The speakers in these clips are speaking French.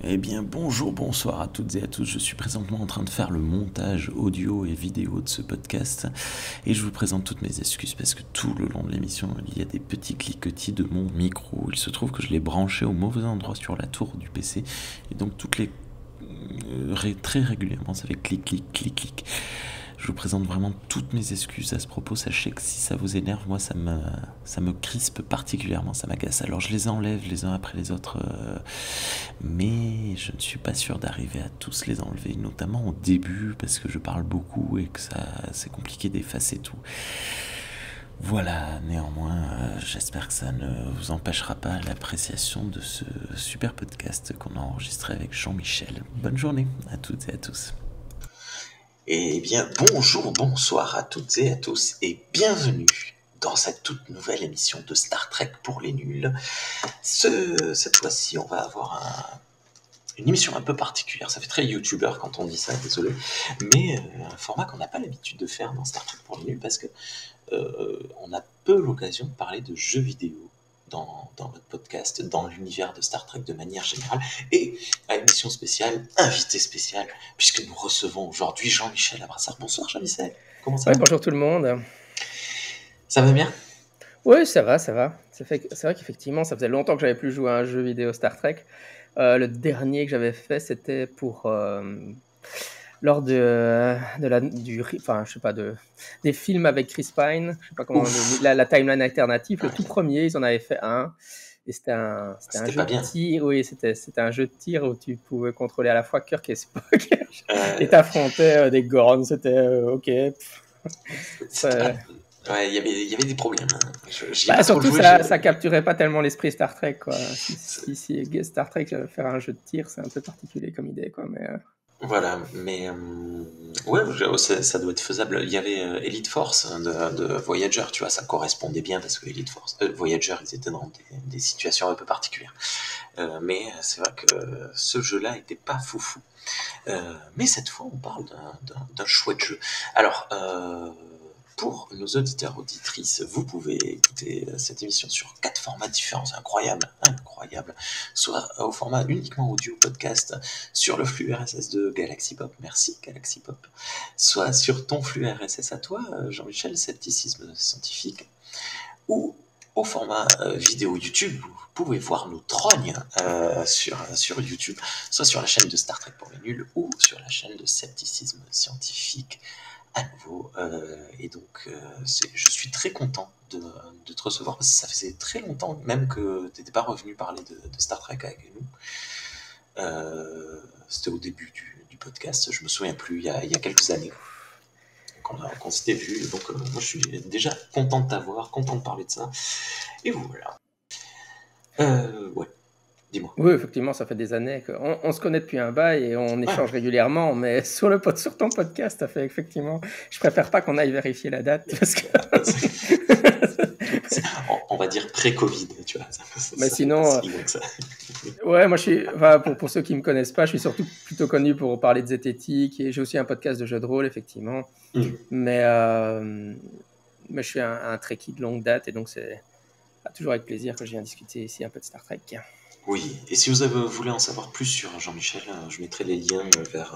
Eh bien, bonjour, bonsoir à toutes et à tous. Je suis présentement en train de faire le montage audio et vidéo de ce podcast et je vous présente toutes mes excuses parce que tout le long de l'émission, il y a des petits cliquetis de mon micro. Il se trouve que je l'ai branché au mauvais endroit sur la tour du PC et donc très régulièrement, ça fait clic, clic, clic, clic. Je vous présente vraiment toutes mes excuses à ce propos. Sachez que si ça vous énerve, moi ça me crispe particulièrement, ça m'agace. Alors je les enlève les uns après les autres, mais je ne suis pas sûr d'arriver à tous les enlever, notamment au début parce que je parle beaucoup et que c'est compliqué d'effacer tout. Voilà, néanmoins, j'espère que ça ne vous empêchera pas l'appréciation de ce super podcast qu'on a enregistré avec Jean-Michel. Bonne journée à toutes et à tous. Eh bien, bonjour, bonsoir à toutes et à tous, et bienvenue dans cette toute nouvelle émission de Star Trek pour les nuls. Cette fois-ci, on va avoir une émission un peu particulière. Ça fait très youtubeur quand on dit ça, désolé, mais un format qu'on n'a pas l'habitude de faire dans Star Trek pour les nuls, parce que on a peu l'occasion de parler de jeux vidéo dans notre podcast, dans l'univers de Star Trek de manière générale, et à émission spéciale, invité spécial, puisque nous recevons aujourd'hui Jean-Michel Abrassard. Bonsoir Jean-Michel, comment ça Oui, va? bonjour tout le monde. Ça va bien? Oui, ça va, ça va. C'est vrai qu'effectivement, ça faisait longtemps que j'avais plus joué à un jeu vidéo Star Trek. Le dernier que j'avais fait, c'était pour lors enfin, je sais pas, des films avec Chris Pine. Je sais pas comment Ouf, la timeline alternative. Le ouais, tout premier, ils en avaient fait un. Et c'était un c'était jeu pas de bien. tir. Oui, c'était un jeu de tir où tu pouvais contrôler à la fois Kirk et Spock. Et Euh, t'affrontais des Gorns. C'était ok. c'était Ça, pas... Ouais, il y avait des problèmes, hein. J'y ai pas trop surtout, joué, ça capturait pas tellement l'esprit Star Trek, quoi. c'est- Si Star Trek faire un jeu de tir, c'est un peu particulier comme idée, quoi. Mais Voilà, mais ouais, ça doit être faisable. Il y avait Elite Force hein, de Voyager, tu vois, ça correspondait bien parce que Elite Force, Voyager, ils étaient dans des situations un peu particulières. Mais c'est vrai que ce jeu-là était pas foufou. Mais cette fois, on parle d'un chouette jeu. Alors, pour nos auditeurs auditrices, vous pouvez écouter cette émission sur 4 formats différents, c'est incroyable, incroyable. Soit au format uniquement audio podcast sur le flux RSS de Galaxy Pop, merci Galaxy Pop. Soit sur ton flux RSS à toi, Jean-Michel, Scepticisme Scientifique, ou au format vidéo YouTube, vous pouvez voir nos trognes sur YouTube, soit sur la chaîne de Star Trek pour les nuls, ou sur la chaîne de Scepticisme Scientifique à nouveau. Et donc, je suis très content de te recevoir, parce que ça faisait très longtemps même que tu n'étais pas revenu parler de Star Trek avec nous. C'était au début du podcast, je me souviens plus, il y a quelques années qu'on s'était vu. Donc, moi, je suis déjà content de t'avoir, content de parler de ça. Et voilà. Ouais, dis-moi. oui, effectivement, ça fait des années qu'on se connaît depuis un bail et on Ouais, échange régulièrement. Mais sur ton podcast, ça fait effectivement. Je préfère pas qu'on aille vérifier la date parce que. on va dire pré-Covid, tu vois. Mais Ça fait pas sinon, si loin que ça. ouais, moi je suis. Enfin, pour ceux qui me connaissent pas, je suis surtout plutôt connu pour parler de zététique et j'ai aussi un podcast de jeux de rôle, effectivement. Mm. Mais je suis un Trekkie de longue date et donc c'est toujours avec plaisir que je viens discuter ici un peu de Star Trek. Oui, et si voulez en savoir plus sur Jean-Michel, je mettrai les liens vers...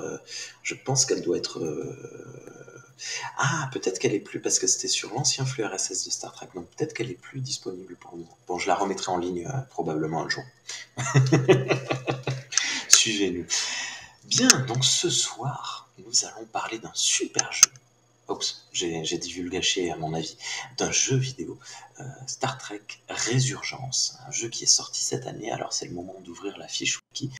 je pense qu'elle doit être... Ah, peut-être qu'elle est plus... Parce que c'était sur l'ancien flux RSS de Star Trek, donc peut-être qu'elle est plus disponible pour nous. Bon, je la remettrai en ligne probablement un jour. Suivez-nous. Bien, donc ce soir, nous allons parler d'un super jeu. Oups, j'ai divulgaché à mon avis, d'un jeu vidéo, Star Trek Résurgence, un jeu qui est sorti cette année. Alors c'est le moment d'ouvrir la fiche wiki.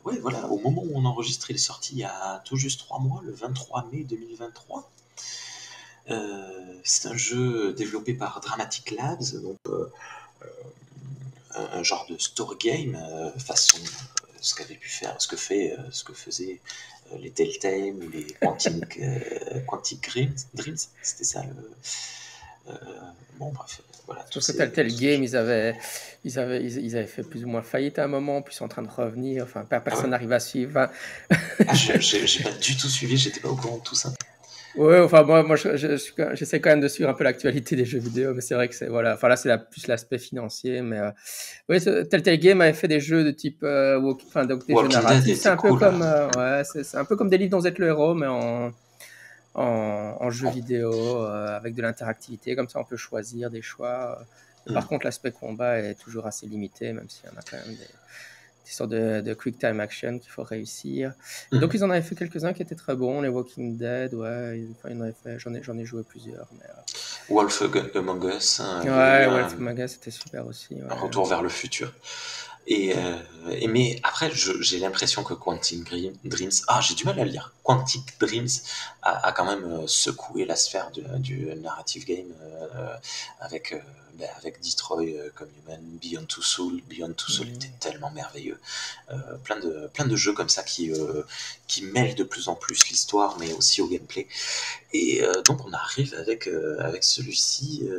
Ouais, voilà, au moment où on enregistre, il est sorti il y a tout juste 3 mois, le 23 mai 2023. C'est un jeu développé par Dramatic Labs, donc un genre de story game façon ce que faisaient les Telltale ou les Quantic Dreams, c'était ça bon bref, voilà tous Sauf que Telltale ces Game, jeux. ils avaient fait plus ou moins faillite à un moment, puis ils sont en train de revenir. Enfin, Ah ouais? personne n'arrive à suivre. Ah, j'ai pas du tout suivi, j'étais pas au courant de tout ça. Ouais, enfin moi j'essaie quand même de suivre un peu l'actualité des jeux vidéo, mais c'est vrai que c'est voilà, enfin là c'est plus l'aspect financier, mais oui, Telltale Game avait fait des jeux de type, enfin donc des jeux Walking Dead narratifs. C'est était un peu cool. comme ouais, c'est un peu comme des livres dont vous êtes le héros, mais en jeu vidéo avec de l'interactivité. Comme ça, on peut choisir des choix. Mais par contre, l'aspect combat est toujours assez limité, même s'il y en a quand même des sortes de quick time action qu'il faut réussir. Et donc, ils en avaient fait quelques-uns qui étaient très bons. Les Walking Dead, ouais. Enfin, ils en avaient fait, j'en ai joué plusieurs. Mais, Wolf Among Us, il y avait eu ouais, Wolf Maga, c'était super aussi. un Ouais. retour vers le futur. Mais après, j'ai l'impression que Dreams, j'ai du mal à le lire. Quantic Dreams a quand même secoué la sphère du narrative game avec Detroit comme Human, Beyond Two Soul. Beyond Two Soul était tellement merveilleux. Plein de jeux comme ça qui mêlent de plus en plus l'histoire, mais aussi au gameplay. Et donc on arrive avec celui-ci,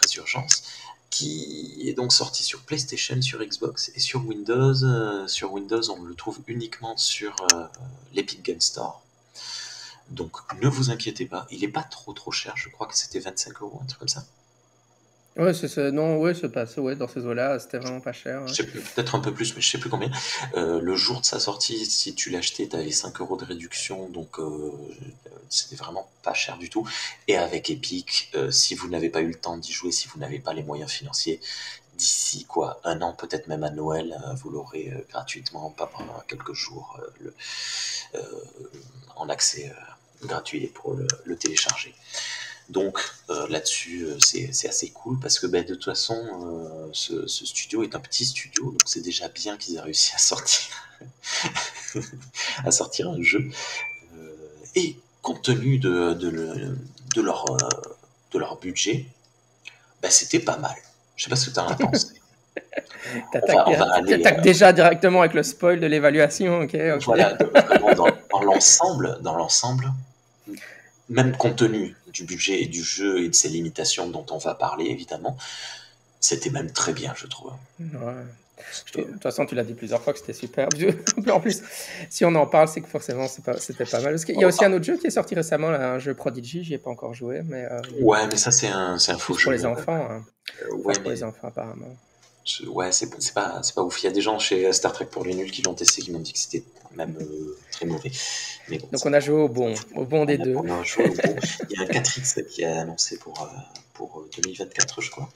Résurgence, qui est donc sorti sur PlayStation, sur Xbox et sur Windows. Sur Windows, on le trouve uniquement sur l'Epic Game Store. Donc ne vous inquiétez pas, il n'est pas trop cher, je crois que c'était 25 €, un truc comme ça. Ouais, non, ouais, c'est pas ça, ouais, dans ces eaux-là, c'était vraiment pas cher. Ouais. Je sais peut-être un peu plus, mais je sais plus combien. Le jour de sa sortie, si tu l'achetais, tu avais 5 € de réduction, donc c'était vraiment pas cher du tout. Et avec Epic, si vous n'avez pas eu le temps d'y jouer, si vous n'avez pas les moyens financiers, d'ici un an, peut-être même à Noël, vous l'aurez gratuitement, pas pendant quelques jours, en accès gratuit pour le télécharger. Donc là-dessus, c'est assez cool parce que de toute façon, ce studio est un petit studio, donc c'est déjà bien qu'ils aient réussi à sortir, à sortir un jeu. Et compte tenu de leur budget, c'était pas mal. Je sais pas ce que tu en as pensé. T'attaques déjà directement avec le spoil de l'évaluation, ok. Voilà, vraiment dans l'ensemble, même compte tenu du budget et du jeu et de ses limitations dont on va parler évidemment, c'était même très bien, je trouve. Ouais. De toute façon, tu l'as dit plusieurs fois que c'était super. En plus, si on en parle, c'est que forcément, c'était pas mal. Parce qu'il y a aussi un autre jeu qui est sorti récemment, là, un jeu Prodigy, j'y ai pas encore joué, mais ouais, mais ça c'est un faux plus pour jeu. les enfants. Hein. Ouais, Pour les enfants apparemment. Ouais, c'est pas ouf. Il y a des gens chez Star Trek pour les nuls qui l'ont testé, qui m'ont dit que c'était même très mauvais. Mais bon, donc on a joué au bon des deux. On a joué au bon. Il y a un 4X qui est annoncé pour 2024, je crois.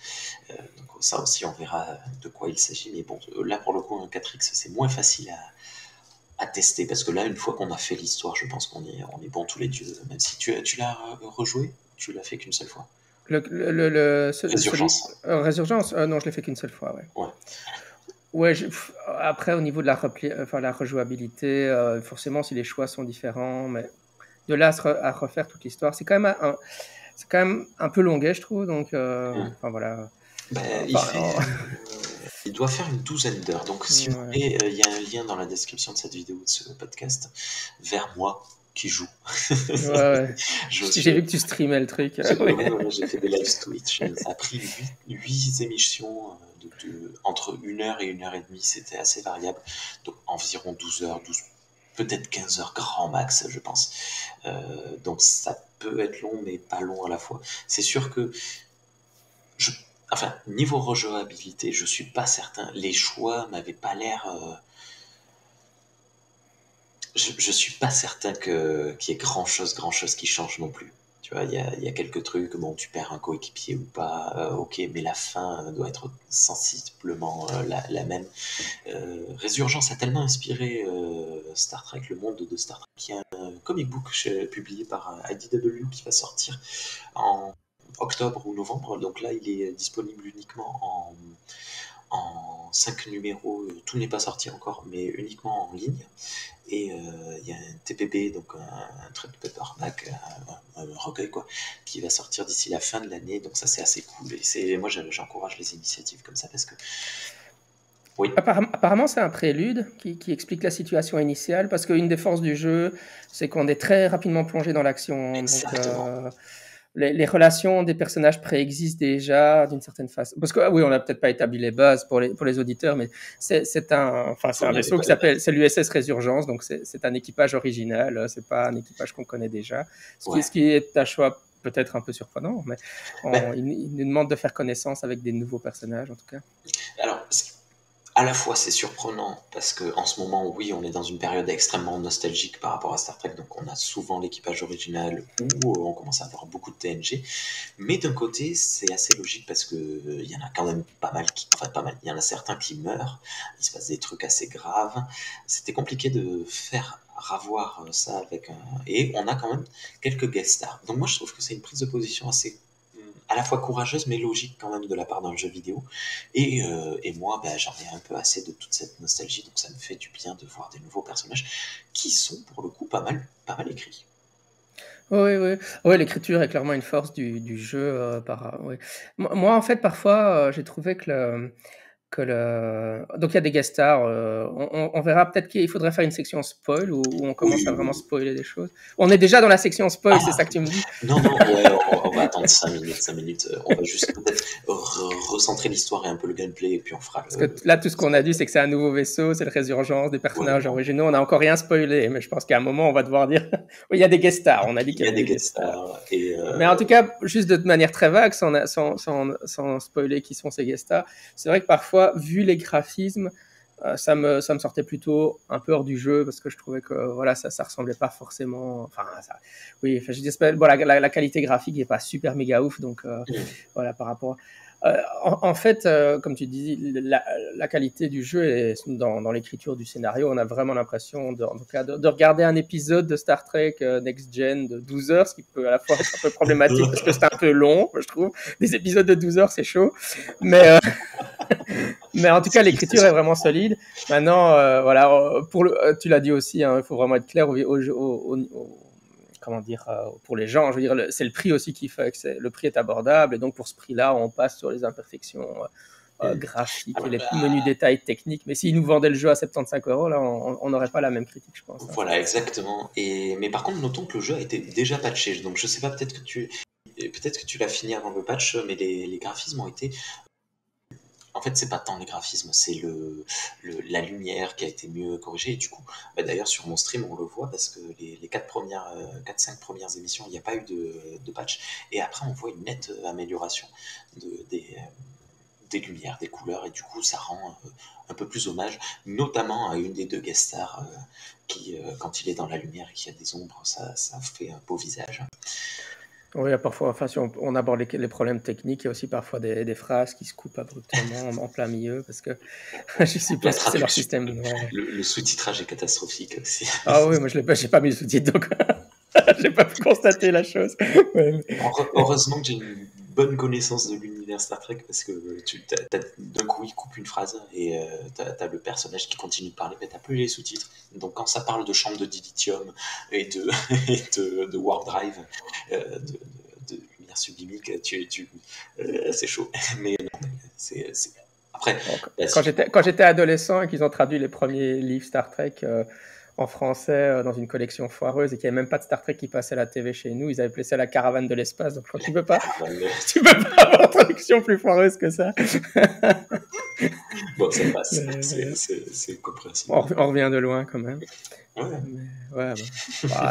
Donc ça aussi, on verra de quoi il s'agit. Mais bon, là pour le coup, un 4X, c'est moins facile à tester parce que là, une fois qu'on a fait l'histoire, je pense qu'on est bon tous les dieux. Même si tu l'as rejoué, tu l'as fait qu'une seule fois. Résurgence. Résurgence non, je l'ai fait qu'une seule fois, ouais. Ouais, après, au niveau de la rejouabilité, forcément, si les choix sont différents, mais de là à refaire toute l'histoire, c'est quand même un peu longuet, je trouve. Donc, enfin voilà. Il doit faire une 12aine d'heures. Donc, si vous voulez, il y a un lien dans la description de cette vidéo, de ce podcast, vers moi qui joue. Ouais. J'ai vu que tu streamais le truc. J'ai fait des live Twitch. Ça a pris 8 émissions entre 1 heure et 1 heure et demie. C'était assez variable. Donc, environ 12 heures, peut-être 15 heures grand max, je pense. Donc, ça peut être long, mais pas long à la fois. C'est sûr que niveau rejouabilité, je suis pas certain. Les choix m'avaient pas l'air. Je suis pas certain qu'il y ait grand chose qui change non plus. Tu vois, il y a quelques trucs. Bon, tu perds un coéquipier ou pas, ok, mais la fin doit être sensiblement la même. Résurgence a tellement inspiré Star Trek, le monde de Star Trek. Il y a un comic book publié par IDW qui va sortir en octobre ou novembre. Donc là, il est disponible uniquement en 5 numéros. Tout n'est pas sorti encore, mais uniquement en ligne. Et il y a un TPB, donc un trade paperback, un recueil quoi, qui va sortir d'ici la fin de l'année. Donc ça, c'est assez cool. Et moi, j'encourage les initiatives comme ça parce que oui. Apparemment, c'est un prélude qui explique la situation initiale, parce qu'une des forces du jeu, c'est qu'on est très rapidement plongé dans l'action. Exactement. les relations des personnages préexistent déjà d'une certaine façon. Parce que oui, on n'a peut-être pas établi les bases pour les auditeurs, mais c'est un vaisseau qui s'appelle, c'est l'USS Résurgence, donc c'est un équipage original, c'est pas un équipage qu'on connaît déjà. Ce qui est un choix peut-être un peu surprenant, mais il nous demande de faire connaissance avec des nouveaux personnages en tout cas. Alors, à la fois c'est surprenant parce que en ce moment, oui, on est dans une période extrêmement nostalgique par rapport à Star Trek, donc on a souvent l'équipage original ou on commence à avoir beaucoup de TNG, mais d'un côté c'est assez logique parce que il y en a quand même pas mal, il y en a certains qui meurent, il se passe des trucs assez graves, c'était compliqué de faire ravoir ça avec un... Et on a quand même quelques guest stars, donc moi je trouve que c'est une prise de position assez à la fois courageuse mais logique quand même de la part d'un jeu vidéo. Et moi, j'en ai un peu assez de toute cette nostalgie, donc ça me fait du bien de voir des nouveaux personnages qui sont pour le coup pas mal écrits. Oui, oui. Ouais, l'écriture est clairement une force du jeu. Oui. Moi, en fait, parfois, j'ai trouvé donc il y a des guest stars. On verra peut-être qu'il faudrait faire une section spoil où on commence à vraiment spoiler des choses. On est déjà dans la section spoil, c'est ça que tu me dis? Non, ouais, on va attendre 5 minutes. On va juste peut-être recentrer l'histoire et un peu le gameplay, et puis on fera Parce que là, tout ce qu'on a dit, c'est que c'est un nouveau vaisseau, c'est le Résurgence, des personnages originaux. On n'a encore rien spoilé, mais je pense qu'à un moment, on va devoir dire oui, il y a des guest stars. On a dit qu'il y avait des guest stars. Mais en tout cas, juste de manière très vague, sans spoiler qui sont ces guest stars, c'est vrai que parfois, vu les graphismes, ça me sortait plutôt un peu hors du jeu parce que je trouvais que voilà, ça ressemblait pas forcément. Je dis, bon, la qualité graphique n'est pas super méga ouf, donc voilà, par rapport. En fait, comme tu dis, la qualité du jeu est dans l'écriture du scénario. On a vraiment l'impression de regarder un épisode de Star Trek Next Gen de 12 heures, ce qui peut à la fois être un peu problématique parce que c'est un peu long, je trouve. Des épisodes de 12 heures, c'est chaud. Mais en tout cas, l'écriture est vraiment solide. Maintenant, voilà, tu l'as dit aussi, il faut vraiment être clair comment dire, pour les gens. Je veux dire, c'est le prix aussi qui fait que le prix est abordable. Et donc, pour ce prix-là, on passe sur les imperfections graphiques et les menus détails techniques. Mais s'ils nous vendaient le jeu à 75 €, là, on n'aurait pas la même critique, je pense. Voilà, exactement. Mais par contre, notons que le jeu a été déjà patché. Donc, je sais pas, peut-être que tu l'as fini avant le patch, mais les graphismes ont été... En fait, c'est pas tant les graphismes, c'est la lumière qui a été mieux corrigée. Et du coup, d'ailleurs, sur mon stream, on le voit parce que les 4-5 premières émissions, il n'y a pas eu de patch. Et après, on voit une nette amélioration des lumières, des couleurs. Et du coup, ça rend un peu plus hommage, notamment à une des deux guest stars qui, quand il est dans la lumière et qu'il y a des ombres, ça fait un beau visage. Oui, parfois, si on aborde les problèmes techniques, il y a aussi parfois des phrases qui se coupent abruptement en plein milieu parce que je suppose que c'est leur système. Le sous-titrage est catastrophique aussi. Ah oui, moi j'ai pas mis le sous-titre, donc j'ai pas pu constater la chose. Heureusement que j'ai une bonne connaissance de l'univers Star Trek parce que d'un coup il coupe une phrase et t'as le personnage qui continue de parler, mais t'as plus les sous-titres. Donc quand ça parle de chambre de dilithium et de warp drive, de lumière sublimique, c'est chaud. Mais non, c'est après. Quand j'étais adolescent et qu'ils ont traduit les premiers livres Star Trek en français dans une collection foireuse et qu'il n'y avait même pas de Star Trek qui passait à la TV chez nous, ils avaient appelé ça la caravane de l'espace. Donc je crois que tu peux pas avoir une traduction plus foireuse que ça. Bon, ça passe, c'est compréhensible. On revient de loin quand même. Ouais. Mais,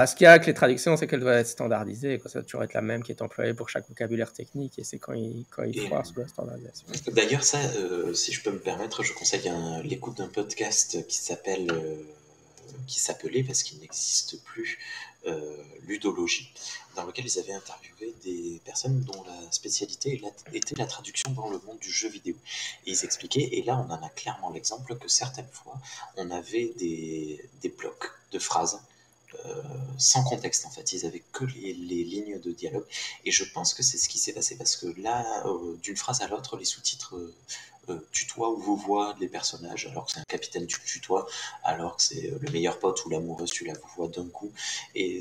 ce qu'il y a avec les traductions, c'est qu'elles doivent être standardisées. Ça doit toujours être la même qui est employée pour chaque vocabulaire technique, et c'est quand ils foirent sur la standardisation. D'ailleurs, ça, si je peux me permettre, je conseille l'écoute d'un podcast qui s'appelait, parce qu'il n'existe plus, Ludologie, dans lequel ils avaient interviewé des personnes dont la spécialité était la traduction dans le monde du jeu vidéo. Et ils expliquaient, et là on en a clairement l'exemple, que certaines fois on avait des blocs de phrases sans contexte en fait, ils avaient que les lignes de dialogue, et je pense que c'est ce qui s'est passé parce que là, d'une phrase à l'autre, les sous-titres tutoient ou vouvoient les personnages, alors que c'est un capitaine tu le tutoies, alors que c'est le meilleur pote ou l'amoureuse tu la vouvoies d'un coup, et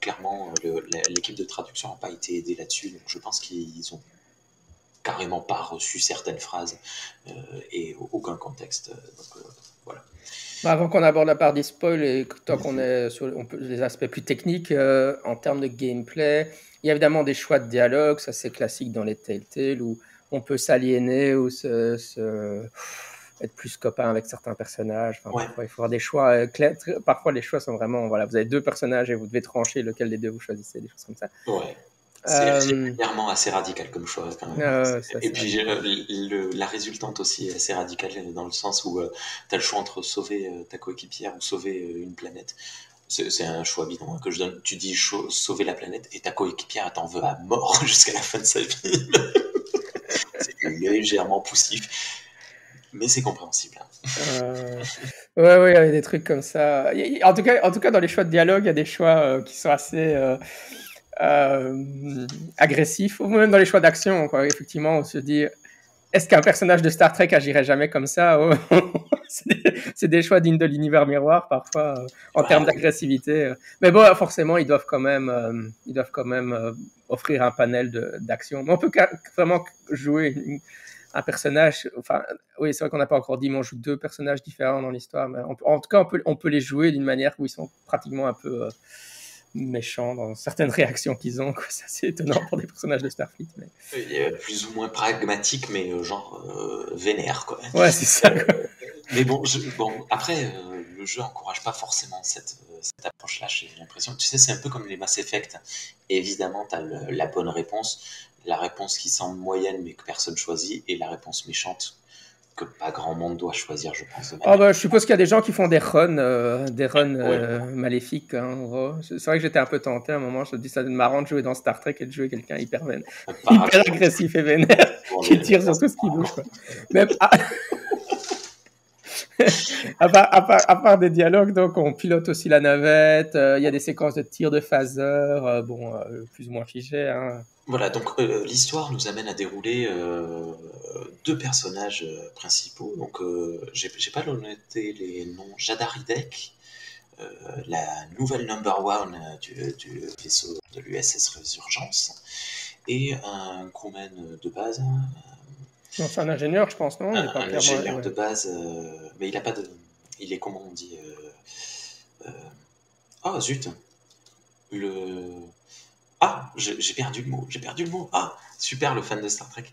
clairement l'équipe de traduction n'a pas été aidée là-dessus, donc je pense qu'ils ont carrément pas reçu certaines phrases et aucun contexte, donc voilà. Avant qu'on aborde la part des spoils et tant qu'on est sur les aspects plus techniques, en termes de gameplay, il y a évidemment des choix de dialogue, ça c'est classique dans les Telltale, où on peut s'aliéner ou être plus copain avec certains personnages. Enfin, Ouais. parfois il faut avoir des choix clairs. Parfois les choix sont vraiment, voilà, vous avez deux personnages et vous devez trancher lequel des deux vous choisissez, des choses comme ça. Ouais. C'est régulièrement assez radical comme choix quand même. Ça, Et c'est puis la résultante aussi est assez radicale dans le sens où tu as le choix entre sauver ta coéquipière ou sauver une planète. C'est un choix bidon que je donne. Tu dis sauver la planète et ta coéquipière t'en veut à mort jusqu'à la fin de sa vie. C'est légèrement poussif, mais c'est compréhensible. Ouais, il y a des trucs comme ça. En tout cas, dans les choix de dialogue, il y a des choix qui sont assez agressifs, ou même dans les choix d'action, quoi. Effectivement, on se dit, est-ce qu'un personnage de Star Trek agirait jamais comme ça? C'est des choix dignes de l'univers miroir, parfois, en termes d'agressivité. Mais bon, forcément, ils doivent quand même offrir un panel d'action. Mais on peut vraiment jouer un personnage. Enfin, oui, c'est vrai qu'on n'a pas encore dit, mais on joue deux personnages différents dans l'histoire. Mais en tout cas, on peut les jouer d'une manière où ils sont pratiquement un peu méchants dans certaines réactions qu'ils ont. C'est assez étonnant pour des personnages de Starfleet. Mais... Il est plus ou moins pragmatique, mais genre vénère, quoi. Ouais, c'est ça. Mais bon, après, le jeu encourage pas forcément cette approche-là, j'ai l'impression. Tu sais, c'est un peu comme les Mass Effect. Évidemment, tu as la bonne réponse, la réponse qui semble moyenne mais que personne choisit, et la réponse méchante que pas grand monde doit choisir, je pense. Je suppose qu'il y a des gens qui font des runs, maléfiques. Hein, en gros. C'est vrai que j'étais un peu tenté à un moment. Je me dis, ça doit être marrant de jouer dans Star Trek et de jouer quelqu'un hyper agressif et vénère qui tire sur tout ce qui bouge. Quoi. Même à part des dialogues, donc on pilote aussi la navette. Il y a des séquences de tir de phaser, plus ou moins figées. Hein. Voilà, donc l'histoire nous amène à dérouler deux personnages principaux. Donc, j'ai pas noté les noms. Jadar Hidek, la nouvelle number one du vaisseau de l'USS Résurgence, et un crewman de base. Non, c'est un ingénieur, je pense, non? Un ingénieur de base, mais il a pas de. Il est, comment on dit Ah, zut. Ah, j'ai perdu le mot. J'ai perdu le mot. Ah, super, le fan de Star Trek.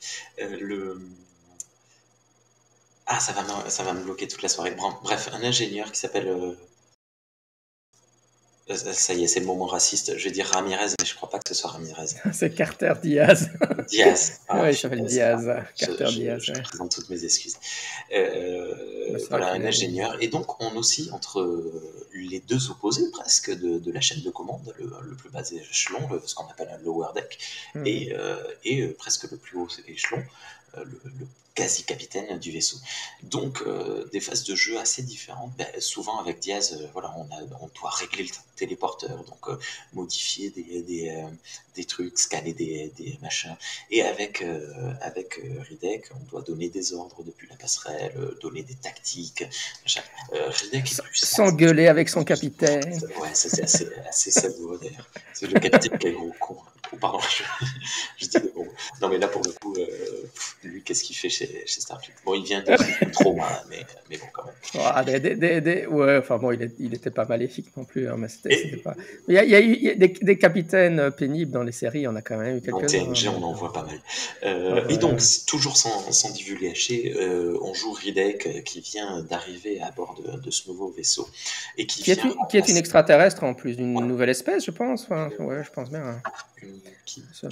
Ah, ça va me bloquer toute la soirée. Bref, un ingénieur qui s'appelle. Ça y est, c'est le moment raciste. Je vais dire Ramirez, mais je crois pas que ce soit Ramirez. C'est Carter Diaz. Diaz. Ah, oui, il s'appelle Diaz. Carter Diaz. Je présente toutes mes excuses. Voilà, un ingénieur. Et donc, on oscille entre les deux opposés presque de la chaîne de commande, le plus bas échelon, ce qu'on appelle un lower deck, et presque le plus haut échelon, le quasi-capitaine du vaisseau. Donc, des phases de jeu assez différentes. Souvent, avec Diaz, voilà, on doit régler le téléporteur, donc modifier des trucs, scanner des machins. Et avec Ridek, on doit donner des ordres depuis la passerelle, donner des tactiques. Ridek est plus s'engueuler avec son capitaine. Ouais, ça c'est assez savoureux d'ailleurs. C'est le capitaine qui est gros con. Oh, pardon, je dis bon. Non, mais là pour le coup, lui, qu'est-ce qu'il fait chez Starfleet? Bon, il vient de trauma, mais bon, quand même. Ouais, enfin bon, il était pas maléfique non plus, hein, mais c'était pas. Il y a eu des capitaines pénibles dans les séries, on a quand même eu quelques-uns. Dans TNG, on en voit pas mal. Et donc, toujours sans divulgacher, on joue Ridek qui vient d'arriver à bord de ce nouveau vaisseau. Et qui est une extraterrestre en plus, d'une nouvelle espèce, je pense. Enfin, ouais, je pense bien. Hein. Je ne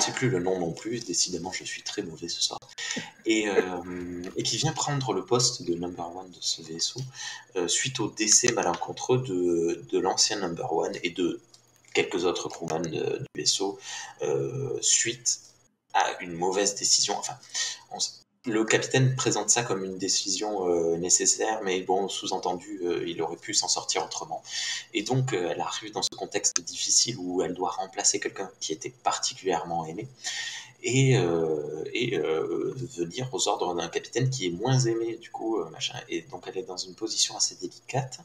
sais plus le nom non plus, décidément je suis très mauvais ce soir, et qui vient prendre le poste de number one de ce vaisseau suite au décès malencontreux de l'ancien number one et de quelques autres crewmen du vaisseau suite à une mauvaise décision. Enfin, le capitaine présente ça comme une décision nécessaire, mais bon, sous-entendu, il aurait pu s'en sortir autrement. Et donc, elle arrive dans ce contexte difficile où elle doit remplacer quelqu'un qui était particulièrement aimé et venir aux ordres d'un capitaine qui est moins aimé, du coup, machin. Et donc, elle est dans une position assez délicate.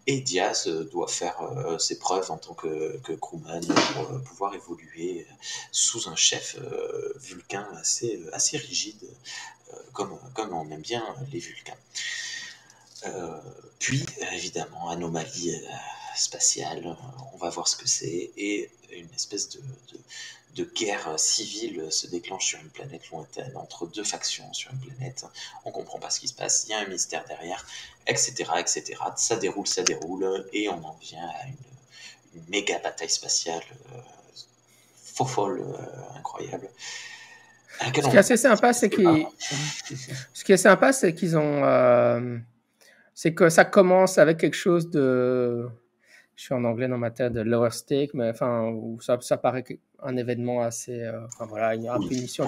Et Diaz doit faire ses preuves en tant que crewman pour pouvoir évoluer sous un chef vulcain assez rigide, comme on aime bien les Vulcains. Puis, évidemment, anomalie spatiale, on va voir ce que c'est, et une espèce de guerre civile se déclenche sur une planète lointaine, entre deux factions sur une planète. On comprend pas ce qui se passe, il y a un mystère derrière, etc., etc. Ça déroule, et on en vient à une méga bataille spatiale faux folle, incroyable. Ce qui est assez sympa, c'est qu'ils ont, c'est que ça commence avec quelque chose de, je suis en anglais dans ma tête, de lower stake, mais enfin, où ça paraît un événement assez, enfin voilà, il y a un peu une mission.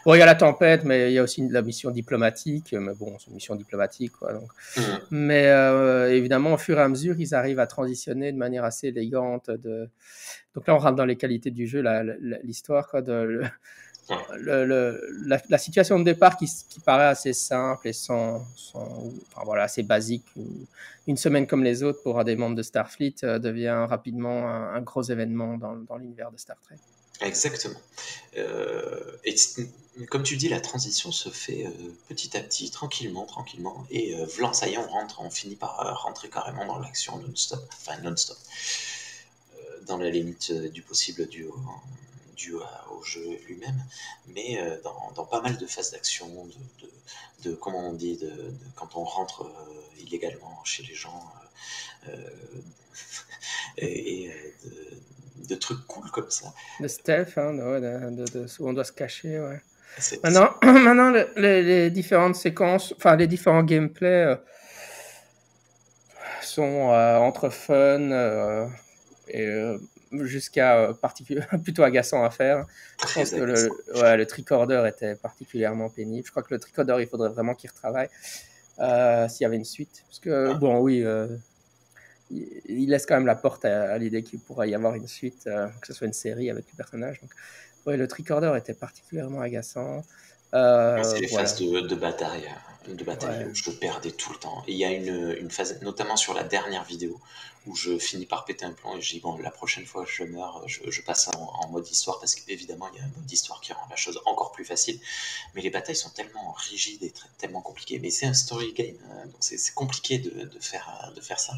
Bon, il y a la tempête, mais il y a aussi la mission diplomatique, mais bon, c'est une mission diplomatique, quoi. Donc. Mais évidemment, au fur et à mesure, ils arrivent à transitionner de manière assez élégante. Donc là, on rentre dans les qualités du jeu, l'histoire, quoi, la situation de départ qui paraît assez simple et enfin, voilà, assez basique. Une semaine comme les autres pour un des membres de Starfleet devient rapidement un gros événement dans l'univers de Star Trek. Exactement. Et comme tu dis, la transition se fait petit à petit, tranquillement, et v'lan, ça y est, on finit par rentrer carrément dans l'action non-stop, dans la limite du possible dû au jeu lui-même, mais dans pas mal de phases d'action, de comment on dit, quand on rentre illégalement chez les gens, et de trucs cool comme ça. De stealth, hein, où on doit se cacher, ouais. Maintenant les différentes séquences, enfin les différents gameplays sont entre fun et jusqu'à plutôt agaçant à faire. Je pense que le tricorder était particulièrement pénible. Je crois que le tricorder, il faudrait vraiment qu'il retravaille s'il y avait une suite. Parce que, bon, oui, il laisse quand même la porte à l'idée qu'il pourrait y avoir une suite, que ce soit une série avec les personnages. Donc, ouais, le tricorder était particulièrement agaçant. C'est les phases de bataille Ouais. où je perdais tout le temps. Et il y a une phase, notamment sur la dernière vidéo, où je finis par péter un plomb et je dis bon, la prochaine fois que je meurs, je passe en mode histoire, parce qu'évidemment il y a un mode histoire qui rend la chose encore plus facile. Mais les batailles sont tellement rigides et tellement compliquées. Mais c'est un story game, donc c'est compliqué de faire ça.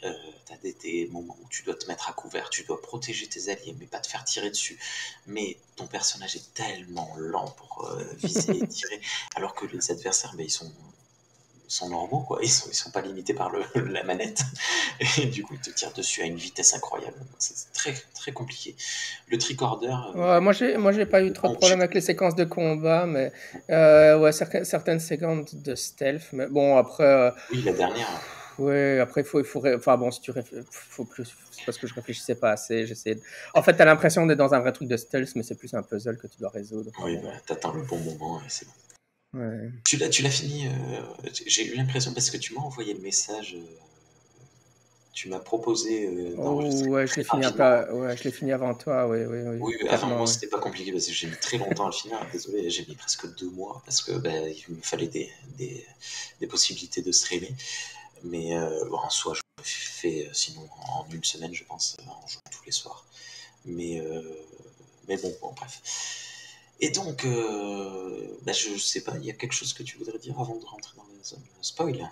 T'as des moments où tu dois te mettre à couvert, tu dois protéger tes alliés, mais pas te faire tirer dessus. Mais ton personnage est tellement lent pour viser et tirer, alors que les adversaires, ben, ils sont normaux, quoi. Ils sont pas limités par la manette. Et du coup, ils te tirent dessus à une vitesse incroyable. C'est très, très compliqué. Le tricorder... Ouais, moi, j'ai pas eu trop de problèmes avec les séquences de combat, mais ouais, certaines séquences de stealth. Mais bon, après... oui, la dernière... Ouais, après, enfin bon, si tu faut plus, c'est parce que je réfléchissais pas assez, En fait, t'as l'impression d'être dans un vrai truc de stealth, mais c'est plus un puzzle que tu dois résoudre. Oui, bah, t'attends le bon moment et c'est bon. Ouais. Tu l'as fini, j'ai eu l'impression, parce que tu m'as envoyé le message, tu m'as proposé d'enregistrer Ouais, je l'ai fini je l'ai fini avant toi, oui. Oui, Clairement, moi ouais. c'était pas compliqué parce que j'ai mis très longtemps à le finir. Désolé, j'ai mis presque 2 mois parce que il me fallait des possibilités de streamer. Mais bon, en soi, je le fais sinon en une semaine, je pense, en jouant tous les soirs. Mais bon, bref. Et donc, je sais pas, il y a quelque chose que tu voudrais dire avant de rentrer dans la zone spoil?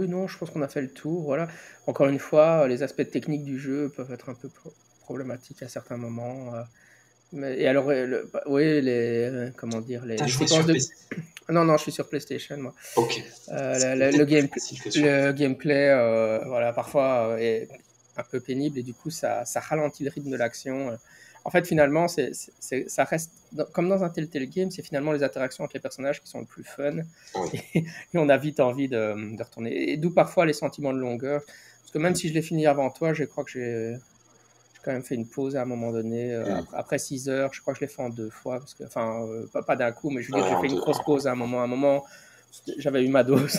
Non, je pense qu'on a fait le tour, voilà. Encore une fois, les aspects techniques du jeu peuvent être un peu problématiques à certains moments. Et alors, oui, comment dire, T'as les joué séquences sur de... PC? Non, je suis sur PlayStation, moi. Ok. Le gameplay, voilà, parfois est un peu pénible et du coup, ça ralentit le rythme de l'action. En fait, finalement, ça reste comme dans un Telltale game, c'est finalement les interactions avec les personnages qui sont le plus fun. Oui. Et on a vite envie de retourner. Et d'où parfois les sentiments de longueur. Parce que même si je l'ai fini avant toi, je crois que j'ai quand même fait une pause à un moment donné. Après 6 heures, je crois que je l'ai fait en 2 fois. Parce que, enfin, pas d'un coup, mais je veux dire, j'ai fait une grosse pause à un moment. J'avais eu ma dose.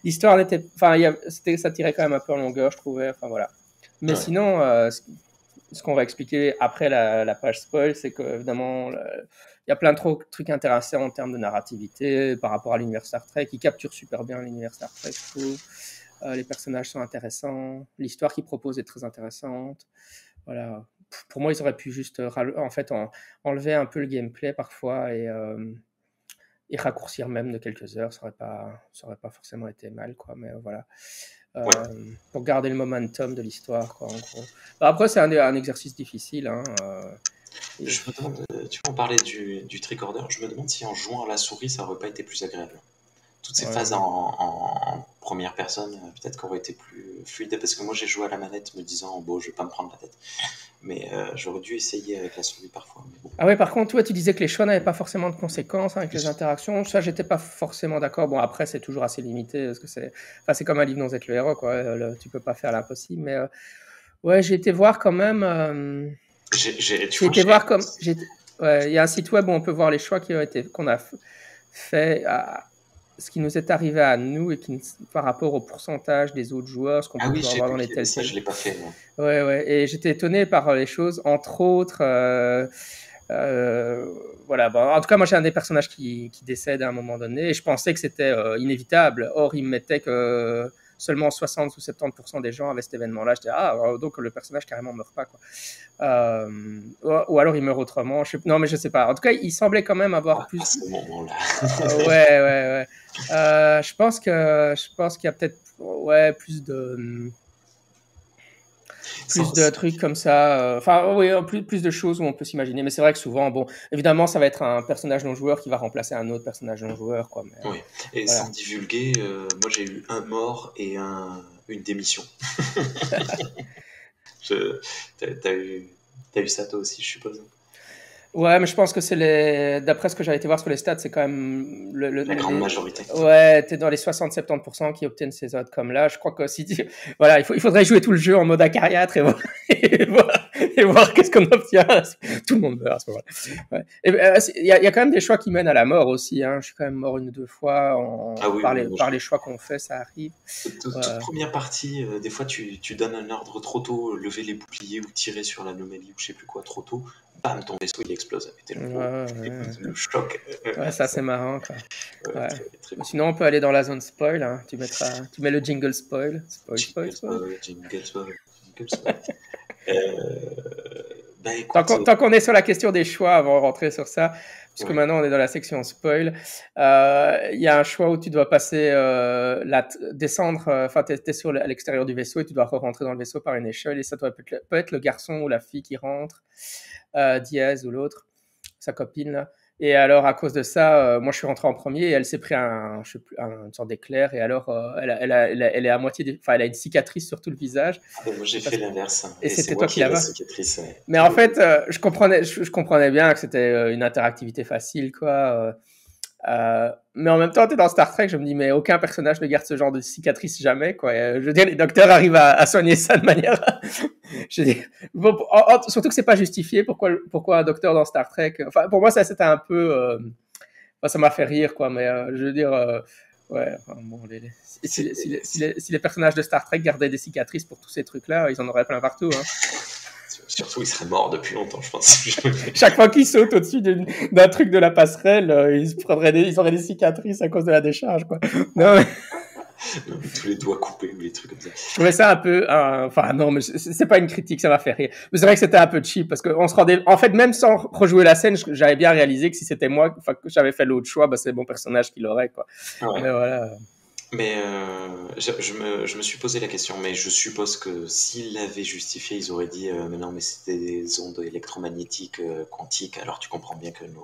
L'histoire n'était. Enfin, ça tirait quand même un peu en longueur, je trouvais. Enfin, voilà. Mais sinon, ce qu'on va expliquer après la page spoil, c'est qu'évidemment, il y a plein de trucs intéressants en termes de narrativité par rapport à l'univers Star Trek. Ils capturent super bien l'univers Star Trek, je trouve. Les personnages sont intéressants. L'histoire qu'ils proposent est très intéressante. Voilà. Pour moi, ils auraient pu juste en fait, enlever un peu le gameplay parfois et raccourcir même de quelques heures, ça aurait pas forcément été mal, quoi. Mais voilà. Ouais. Pour garder le momentum de l'histoire, quoi, en gros. Après, c'est un exercice difficile, hein. Je me demande, tu vois, on parlait du tricorder, je me demande si en jouant à la souris, ça aurait pas été plus agréable. Toutes ces phases Ouais. en première personne, peut-être qu'auraient été plus fluides, parce que moi j'ai joué à la manette me disant, bon, je vais pas me prendre la tête. Mais j'aurais dû essayer avec la souris parfois. Mais bon. Ah ouais, par contre, toi, tu disais que les choix n'avaient pas forcément de conséquences, hein, avec les interactions. Ça, j'étais pas forcément d'accord. Bon, après, c'est toujours assez limité, parce que c'est comme un livre dont vous êtes le héros, quoi. Tu peux pas faire l'impossible. Mais ouais, j'ai été voir quand même. Ouais, il y a un site web où on peut voir les choix qu'on a fait, ce qui nous est arrivé à nous et par rapport au pourcentage des autres joueurs, ce qu'on Ah peut oui, pouvoir j'ai avoir dans vu les qu'il y avait ça, Telltale. je l'ai pas fait. Moi. Ouais. Et j'étais étonné par les choses, entre autres. Voilà. Bon, en tout cas, moi, j'ai un des personnages qui décède à un moment donné et je pensais que c'était inévitable. Or, il me mettait que seulement 60 ou 70% des gens avaient cet événement-là. Je disais, donc le personnage carrément meurt pas, quoi. Ou alors il meurt autrement. Non, mais je sais pas. En tout cas, il semblait quand même avoir plus. À ce moment-là. Ouais. Je pense qu'il y a peut-être plus de trucs comme ça. Enfin, oui, plus de choses où on peut s'imaginer. Mais c'est vrai que souvent, bon, évidemment, ça va être un personnage non joueur qui va remplacer un autre personnage non joueur, quoi. Mais, Oui. Et voilà. sans divulguer, moi j'ai eu un mort et une démission. T'as eu ça toi aussi, je suppose. Ouais, mais je pense que d'après ce que j'avais été voir sur les stats, c'est quand même La grande majorité. Ouais, t'es dans les 60-70% qui obtiennent ces outcomes-là. Je crois que voilà, il faudrait jouer tout le jeu en mode acariâtre et voir qu'est-ce qu'on obtient. Tout le monde meurt à ce moment-là. Ouais. Il y a quand même des choix qui mènent à la mort aussi, hein. Je suis quand même mort une ou deux fois par les choix qu'on fait, ça arrive. Toute première partie, des fois tu donnes un ordre trop tôt, lever les boucliers ou tirer sur l'anomalie ou je sais plus quoi trop tôt, bam, ton vaisseau il explose. Et le choc. Ouais, ça c'est marrant, quoi. Ouais. Très cool. Sinon, on peut aller dans la zone spoil, hein. Tu mets le jingle spoil. Jingle spoil. Tant qu'on est sur la question des choix, avant de rentrer sur ça, puisque maintenant on est dans la section spoil, il y a un choix où tu dois passer, descendre, enfin t'es à l'extérieur du vaisseau et tu dois rentrer dans le vaisseau par une échelle et ça peut être le garçon ou la fille qui rentre, Diaz ou l'autre, sa copine là. Et alors, à cause de ça, moi, je suis rentré en premier et elle s'est pris une sorte d'éclair. Et alors, elle est à moitié, enfin, elle a une cicatrice sur tout le visage. Moi, j'ai fait l'inverse. Et c'était toi qui l'avais. Ouais. Mais en fait, je comprenais bien que c'était une interactivité facile, quoi. Mais en même temps, t'es dans Star Trek, je me dis, mais aucun personnage ne garde ce genre de cicatrice jamais, quoi. Je veux dire, les docteurs arrivent à soigner ça de manière. Je dis, bon, surtout que c'est pas justifié. Pourquoi un docteur dans Star Trek? Enfin, pour moi, ça c'était un peu. Ça m'a fait rire, quoi. Mais je veux dire, ouais. Enfin, bon, si les personnages de Star Trek gardaient des cicatrices pour tous ces trucs-là, ils en auraient plein partout, hein. Surtout, il serait mort depuis longtemps, je pense. Chaque fois qu'ils sautent au-dessus d'un truc de la passerelle, ils auraient des cicatrices à cause de la décharge, quoi. Non, mais... Tous les doigts coupés ou les trucs comme ça. Je trouvais ça un peu, enfin non, mais c'est pas une critique, ça m'a fait rire. Mais c'est vrai que c'était un peu cheap parce qu'on se rendait, en fait, même sans rejouer la scène, j'avais bien réalisé que si c'était moi, enfin que j'avais fait l'autre choix, bah c'est mon personnage qui l'aurait, quoi. Ouais. Mais voilà. Mais je me suis posé la question, mais je suppose que s'ils l'avaient justifié, ils auraient dit mais non, mais c'était des ondes électromagnétiques quantiques, alors tu comprends bien que nous...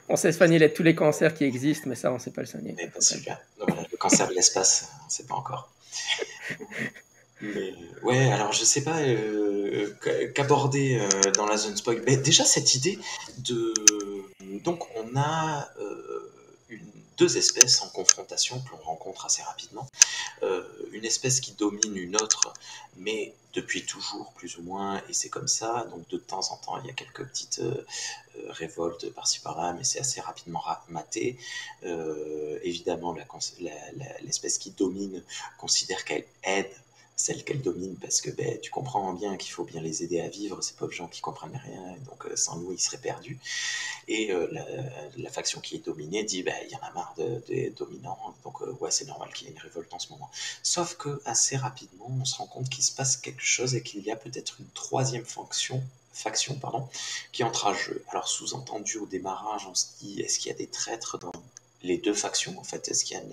On sait soigner tous les cancers qui existent, mais ça, on sait pas le soigner. Mais pas super. Donc, voilà, le cancer de l'espace, on ne sait pas encore. Mais ouais, alors je sais pas qu'aborder dans la zone spoil. Mais déjà cette idée de... Donc on a... deux espèces en confrontation que l'on rencontre assez rapidement. Une espèce qui domine une autre, mais depuis toujours, plus ou moins, et c'est comme ça. Donc de temps en temps, il y a quelques petites révoltes par-ci par-là, mais c'est assez rapidement maté. Évidemment, l'espèce qui domine considère qu'elle aide celle qu'elle domine, parce que tu comprends bien qu'il faut bien les aider à vivre, ces pauvres gens qui comprennent rien, donc sans nous ils seraient perdus. Et la faction qui est dominée dit il y en a marre des dominants, donc ouais c'est normal qu'il y ait une révolte en ce moment. Sauf que assez rapidement on se rend compte qu'il se passe quelque chose et qu'il y a peut-être une troisième faction, pardon, qui entre à jeu. Alors sous-entendu au démarrage, on se dit, est-ce qu'il y a des traîtres dans les deux factions en fait? Est-ce qu'il y a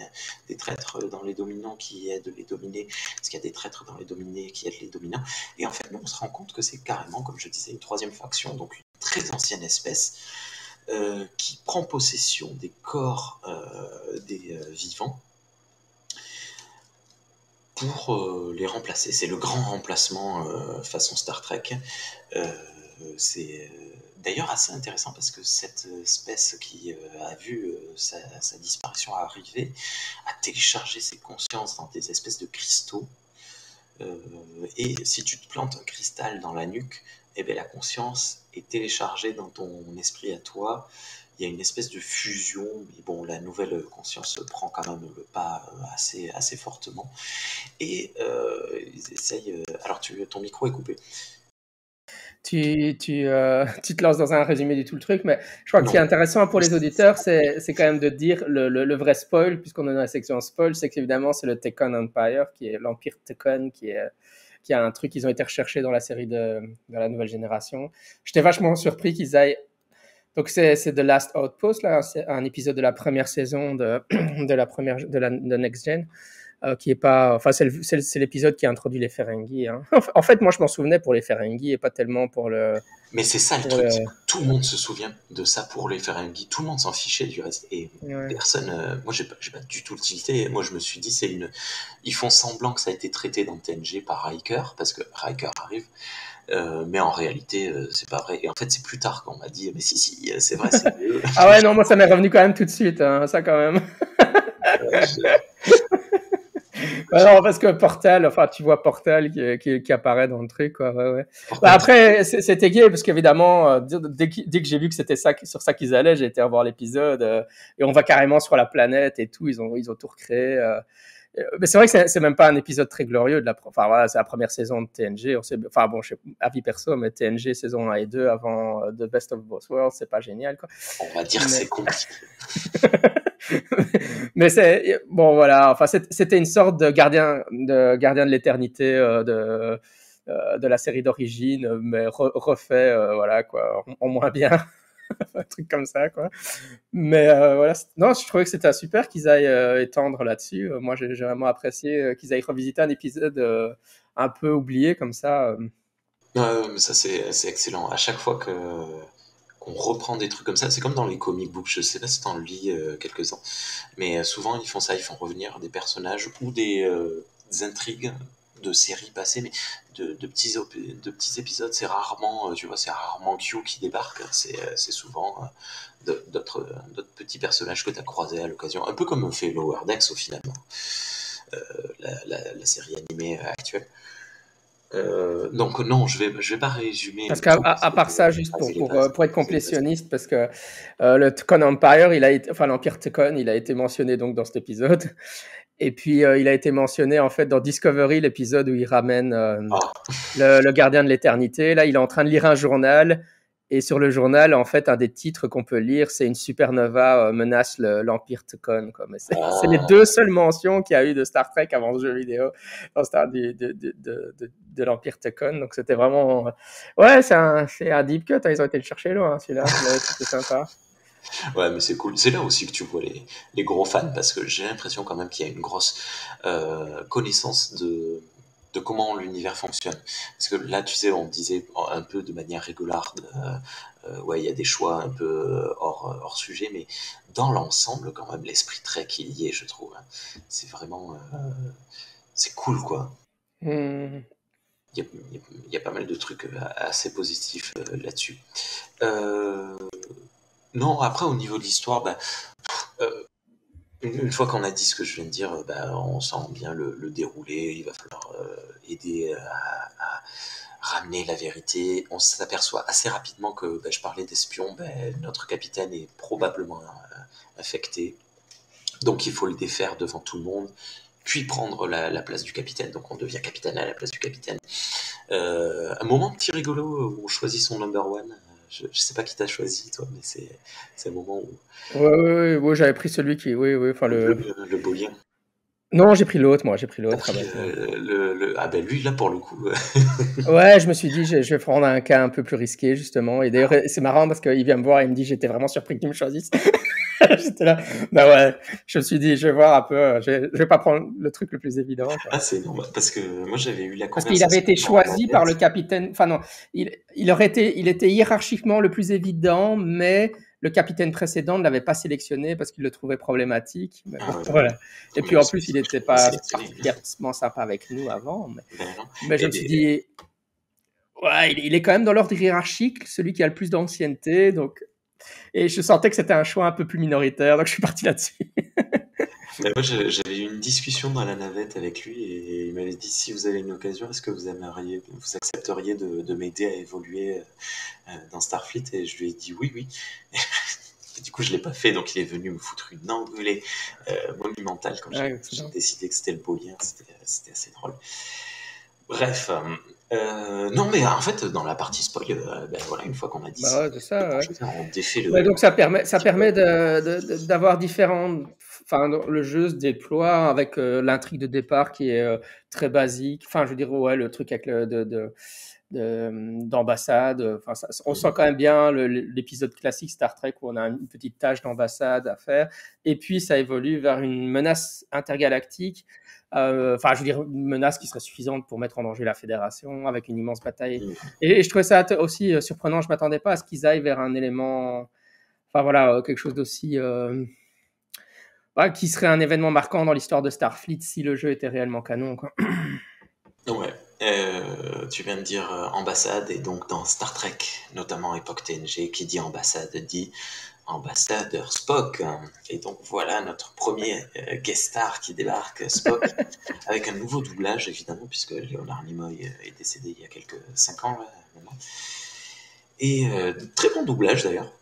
des traîtres dans les dominants qui aident les dominés? Est-ce qu'il y a des traîtres dans les dominés qui aident les dominants? Et en fait, non, on se rend compte que c'est carrément, comme je disais, une troisième faction, donc une très ancienne espèce qui prend possession des corps des vivants pour les remplacer. C'est le grand remplacement façon Star Trek. C'est d'ailleurs assez intéressant parce que cette espèce qui a vu sa disparition arriver a téléchargé ses consciences dans des espèces de cristaux. Et si tu te plantes un cristal dans la nuque, eh bien, la conscience est téléchargée dans ton esprit à toi. Il y a une espèce de fusion, mais bon, la nouvelle conscience prend quand même le pas assez fortement. Et ils essayent... Alors, ton micro est coupé. Tu te lances dans un résumé du tout le truc, mais je crois que ce qui est intéressant pour les auditeurs, c'est quand même de dire le vrai spoil, puisqu'on est dans la section spoil, c'est qu'évidemment, c'est le Tekon Empire, qui est l'Empire Tekon, qui a un truc, ils ont été recherchés dans la série de la nouvelle génération. J'étais vachement surpris qu'ils aillent... Donc, c'est The Last Outpost, là, c'est un épisode de la première saison de Next Gen. Qui est pas, enfin c'est l'épisode qui a introduit les Ferengi. Hein. En fait, moi je m'en souvenais pour les Ferengi et pas tellement pour le. Mais c'est ça le truc, tout le monde se souvient de ça pour les Ferengi, tout le monde s'en fichait du reste et personne. Moi j'ai pas du tout l'utilité. Moi je me suis dit ils font semblant que ça a été traité dans TNG par Riker parce que Riker arrive. Mais en réalité, c'est pas vrai. Et en fait, c'est plus tard qu'on m'a dit, mais si, c'est vrai, c'est mieux. Ah ouais, non, moi, ça m'est revenu quand même tout de suite, hein, ça quand même. Non, parce que Portal, enfin, tu vois Portal qui apparaît dans le truc, quoi. Ouais. Bah, après, c'était gay, parce qu'évidemment, dès que j'ai vu que c'était sur ça qu'ils allaient, j'ai été revoir l'épisode, et on va carrément sur la planète et tout, ils ont tout recréé. Mais c'est vrai que c'est même pas un épisode très glorieux enfin voilà, c'est la première saison de TNG. Enfin bon, avis perso, mais TNG saison 1 et 2 avant The Best of Both Worlds, c'est pas génial, quoi. On va dire c'est compliqué. Mais c'est bon, voilà. Enfin, c'était une sorte de gardien de l'éternité de la série d'origine, mais refait, voilà quoi, en moins bien. Un truc comme ça, quoi. Mais voilà, non, je trouvais que c'était super qu'ils aillent étendre là-dessus. Moi, j'ai vraiment apprécié qu'ils aillent revisiter un épisode un peu oublié comme ça. Mais ça, c'est excellent. À chaque fois qu'on reprend des trucs comme ça, c'est comme dans les comic books. Je sais pas si t'en lis quelques-uns, mais souvent ils font ça, ils font revenir des personnages ou des intrigues de séries passées, mais de petits épisodes. C'est rarement, tu vois, c'est rarement Q qui débarque. C'est souvent d'autres petits personnages que tu as croisés à l'occasion, un peu comme fait Lower Decks au final, la série animée actuelle. Donc non, je vais pas résumer. Parce qu'à part ça, juste pour être complétionniste, parce que le Tekon Empire, l'Empire Tekon, il a été mentionné donc dans cet épisode. Et puis, il a été mentionné, en fait, dans Discovery, l'épisode où il ramène le gardien de l'éternité. Là, il est en train de lire un journal. Et sur le journal, en fait, un des titres qu'on peut lire, c'est une supernova menace l'Empire Tekon. C'est les deux seules mentions qu'il y a eu de Star Trek avant ce jeu vidéo de l'Empire Tekon. Donc, c'était vraiment... Ouais, c'est un deep cut. Hein. Ils ont été le chercher loin, celui-là. C'était sympa. Ouais, mais c'est cool. C'est là aussi que tu vois les gros fans, parce que j'ai l'impression quand même qu'il y a une grosse connaissance de comment l'univers fonctionne. Parce que là, tu sais, on disait un peu de manière régulière, ouais, il y a des choix un peu hors sujet, mais dans l'ensemble, quand même, l'esprit Trek, il y est, je trouve. C'est vraiment... c'est cool, quoi. Il y a pas mal de trucs assez positifs là-dessus. Non, après, au niveau de l'histoire, une fois qu'on a dit ce que je viens de dire, on sent bien le déroulé. Il va falloir aider à ramener la vérité. On s'aperçoit assez rapidement que je parlais d'espions, notre capitaine est probablement infecté. Donc il faut le défaire devant tout le monde, puis prendre la place du capitaine. Donc on devient capitaine à la place du capitaine. Un moment petit rigolo où on choisit son number one. Je sais pas qui t'a choisi, toi, mais c'est un moment où... Ouais, j'avais pris celui qui... Oui, enfin le bolien. Non, j'ai pris l'autre, moi, j'ai pris T'as l'autre. pris ah ben lui, là, pour le coup. Ouais, je me suis dit, je vais prendre un cas un peu plus risqué, justement. Et d'ailleurs, c'est marrant parce qu'il vient me voir et il me dit, j'étais vraiment surpris que tu me choisisses. J'étais là, bah ouais, je me suis dit, je vais voir un peu, je vais pas prendre le truc le plus évident, quoi. Ah, c'est normal. Parce que moi, j'avais eu la Parce qu'il avait conversation été dans ma choisi par le tête. capitaine, enfin non, il était hiérarchiquement le plus évident, mais le capitaine précédent ne l'avait pas sélectionné parce qu'il le trouvait problématique. Mais bon, Ah ouais, voilà. Et puis mais en plus, il n'était pas pas sélectionné. particulièrement sympa avec nous avant. Ben non. Mais je Et me suis ben, dit, ouais, il est quand même dans l'ordre hiérarchique, celui qui a le plus d'ancienneté. Donc, et je sentais que c'était un choix un peu plus minoritaire, donc je suis parti là-dessus. ben moi, j'avais eu une discussion dans la navette avec lui et il m'avait dit si vous avez une occasion, est-ce que vous accepteriez de m'aider à évoluer dans Starfleet? Et je lui ai dit oui, oui. Et du coup, je l'ai pas fait, donc il est venu me foutre une engueulée monumentale quand Ouais, j'ai excellent. décidé que c'était le beau lien. C'était assez drôle. Bref, non, mais en fait, dans la partie spoil, ben voilà, une fois qu'on a dit Bah ça, ouais, c'est ça. Ouais. on défait Ouais, donc ça petit permet code. d'avoir différentes. Enfin, le jeu se déploie avec l'intrigue de départ qui est très basique. Enfin, je veux dire, ouais, le truc avec d'ambassade. Enfin, on sent quand même bien l'épisode classique Star Trek où on a une petite tâche d'ambassade à faire. Et puis, ça évolue vers une menace intergalactique. Enfin, je veux dire, une menace qui serait suffisante pour mettre en danger la Fédération avec une immense bataille. Et je trouvais ça aussi surprenant. Je m'attendais pas à ce qu'ils aillent vers un élément, enfin voilà, quelque chose d'aussi, qui serait un événement marquant dans l'histoire de Starfleet si le jeu était réellement canon, quoi. Ouais, tu viens de dire ambassade, et donc dans Star Trek, notamment époque TNG, qui dit ambassade dit ambassadeur Spock. Et donc voilà notre premier guest star qui débarque, Spock, avec un nouveau doublage évidemment, puisque Leonard Nimoy est décédé il y a quelques 5 ans là, maintenant. Et très bon doublage d'ailleurs.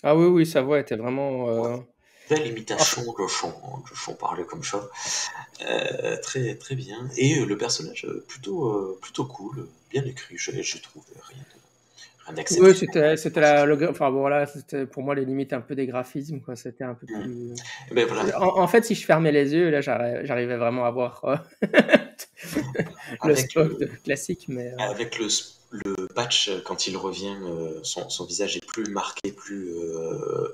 Ah oui, oui, sa voix était vraiment. Ouais. Belle Enfin, imitation de chant parlé comme ça. Très, très bien. Et le personnage, plutôt cool, bien écrit, je trouve. Rien oui, d'exceptionnel. c'était enfin bon, voilà, c'était pour moi les limites un peu des graphismes, quoi. C'était un peu Mm. plus. Et ben voilà, En fait, si je fermais les yeux, là, j'arrivais vraiment à voir le avec Spock le, classique, mais. avec le patch, quand il revient, son visage est plus marqué,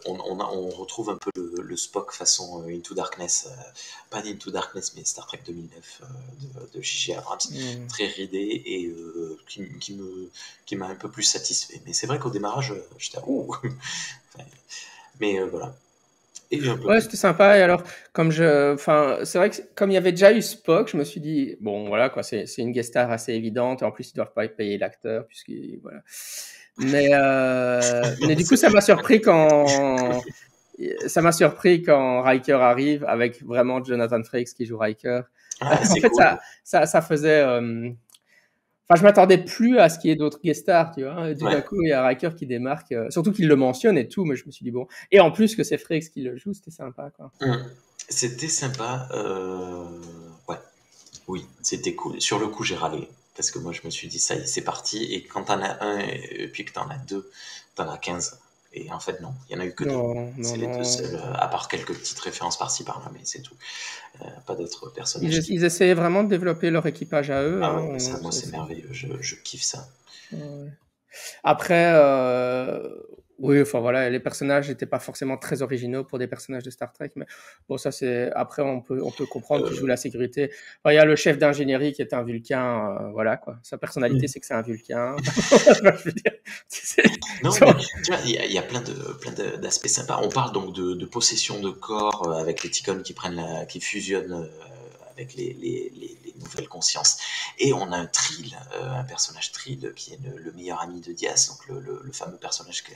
on retrouve un peu le Spock façon Into Darkness, pas d'Into Darkness, mais Star Trek 2009 de J.J. Abrams, Hmm. très ridé et qui m'a un peu plus satisfait. Mais c'est vrai qu'au démarrage, j'étais ouh. Enfin, mais voilà. Et un peu Ouais, plus. c'était sympa. Et alors, enfin, c'est vrai que comme il y avait déjà eu Spock, je me suis dit, bon, voilà, quoi, c'est une guest star assez évidente. Et en plus, ils doivent pas payer l'acteur, puisqu'il, voilà. Mais du coup, ça m'a surpris quand Riker arrive avec vraiment Jonathan Frakes qui joue Riker. Ah, En c'est fait, cool. ça faisait. Enfin, je m'attendais plus à ce qu'il y ait d'autres guest stars, tu vois. Et tout Ouais. d'un coup, il y a Riker qui démarque, surtout qu'il le mentionne et tout, mais je me suis dit, bon. Et en plus que c'est Frakes qui le joue, c'était sympa, quoi. C'était sympa. Ouais. Oui, c'était cool. Sur le coup, j'ai râlé. Parce que moi, je me suis dit, ça y est, c'est parti. Et quand t'en as un, et puis que t'en as deux, t'en as 15. Et en fait, non, il y en a eu que deux. Non, non, C'est les deux non. seuls, à part quelques petites références par-ci par-là, mais c'est tout. Pas d'autres personnages qui. Ils essayaient vraiment de développer leur équipage à eux, Ah ouais, mais ça, hein. moi, c'est merveilleux. Je kiffe ça. Ouais. Après, oui, enfin voilà, les personnages n'étaient pas forcément très originaux pour des personnages de Star Trek, mais bon, ça c'est. Après, on peut comprendre qu'ils jouent Euh, la sécurité. Enfin, il y a le chef d'ingénierie qui est un Vulcain, voilà quoi. Sa personnalité, c'est que c'est un Vulcain. Je veux dire, Non, mais tu vois, il y a d'aspects sympas. On parle donc de possession de corps avec les Ticons qui fusionnent avec les nouvelles consciences. Et on a un Trill, un personnage Trill qui est le meilleur ami de Diaz, donc le fameux personnage que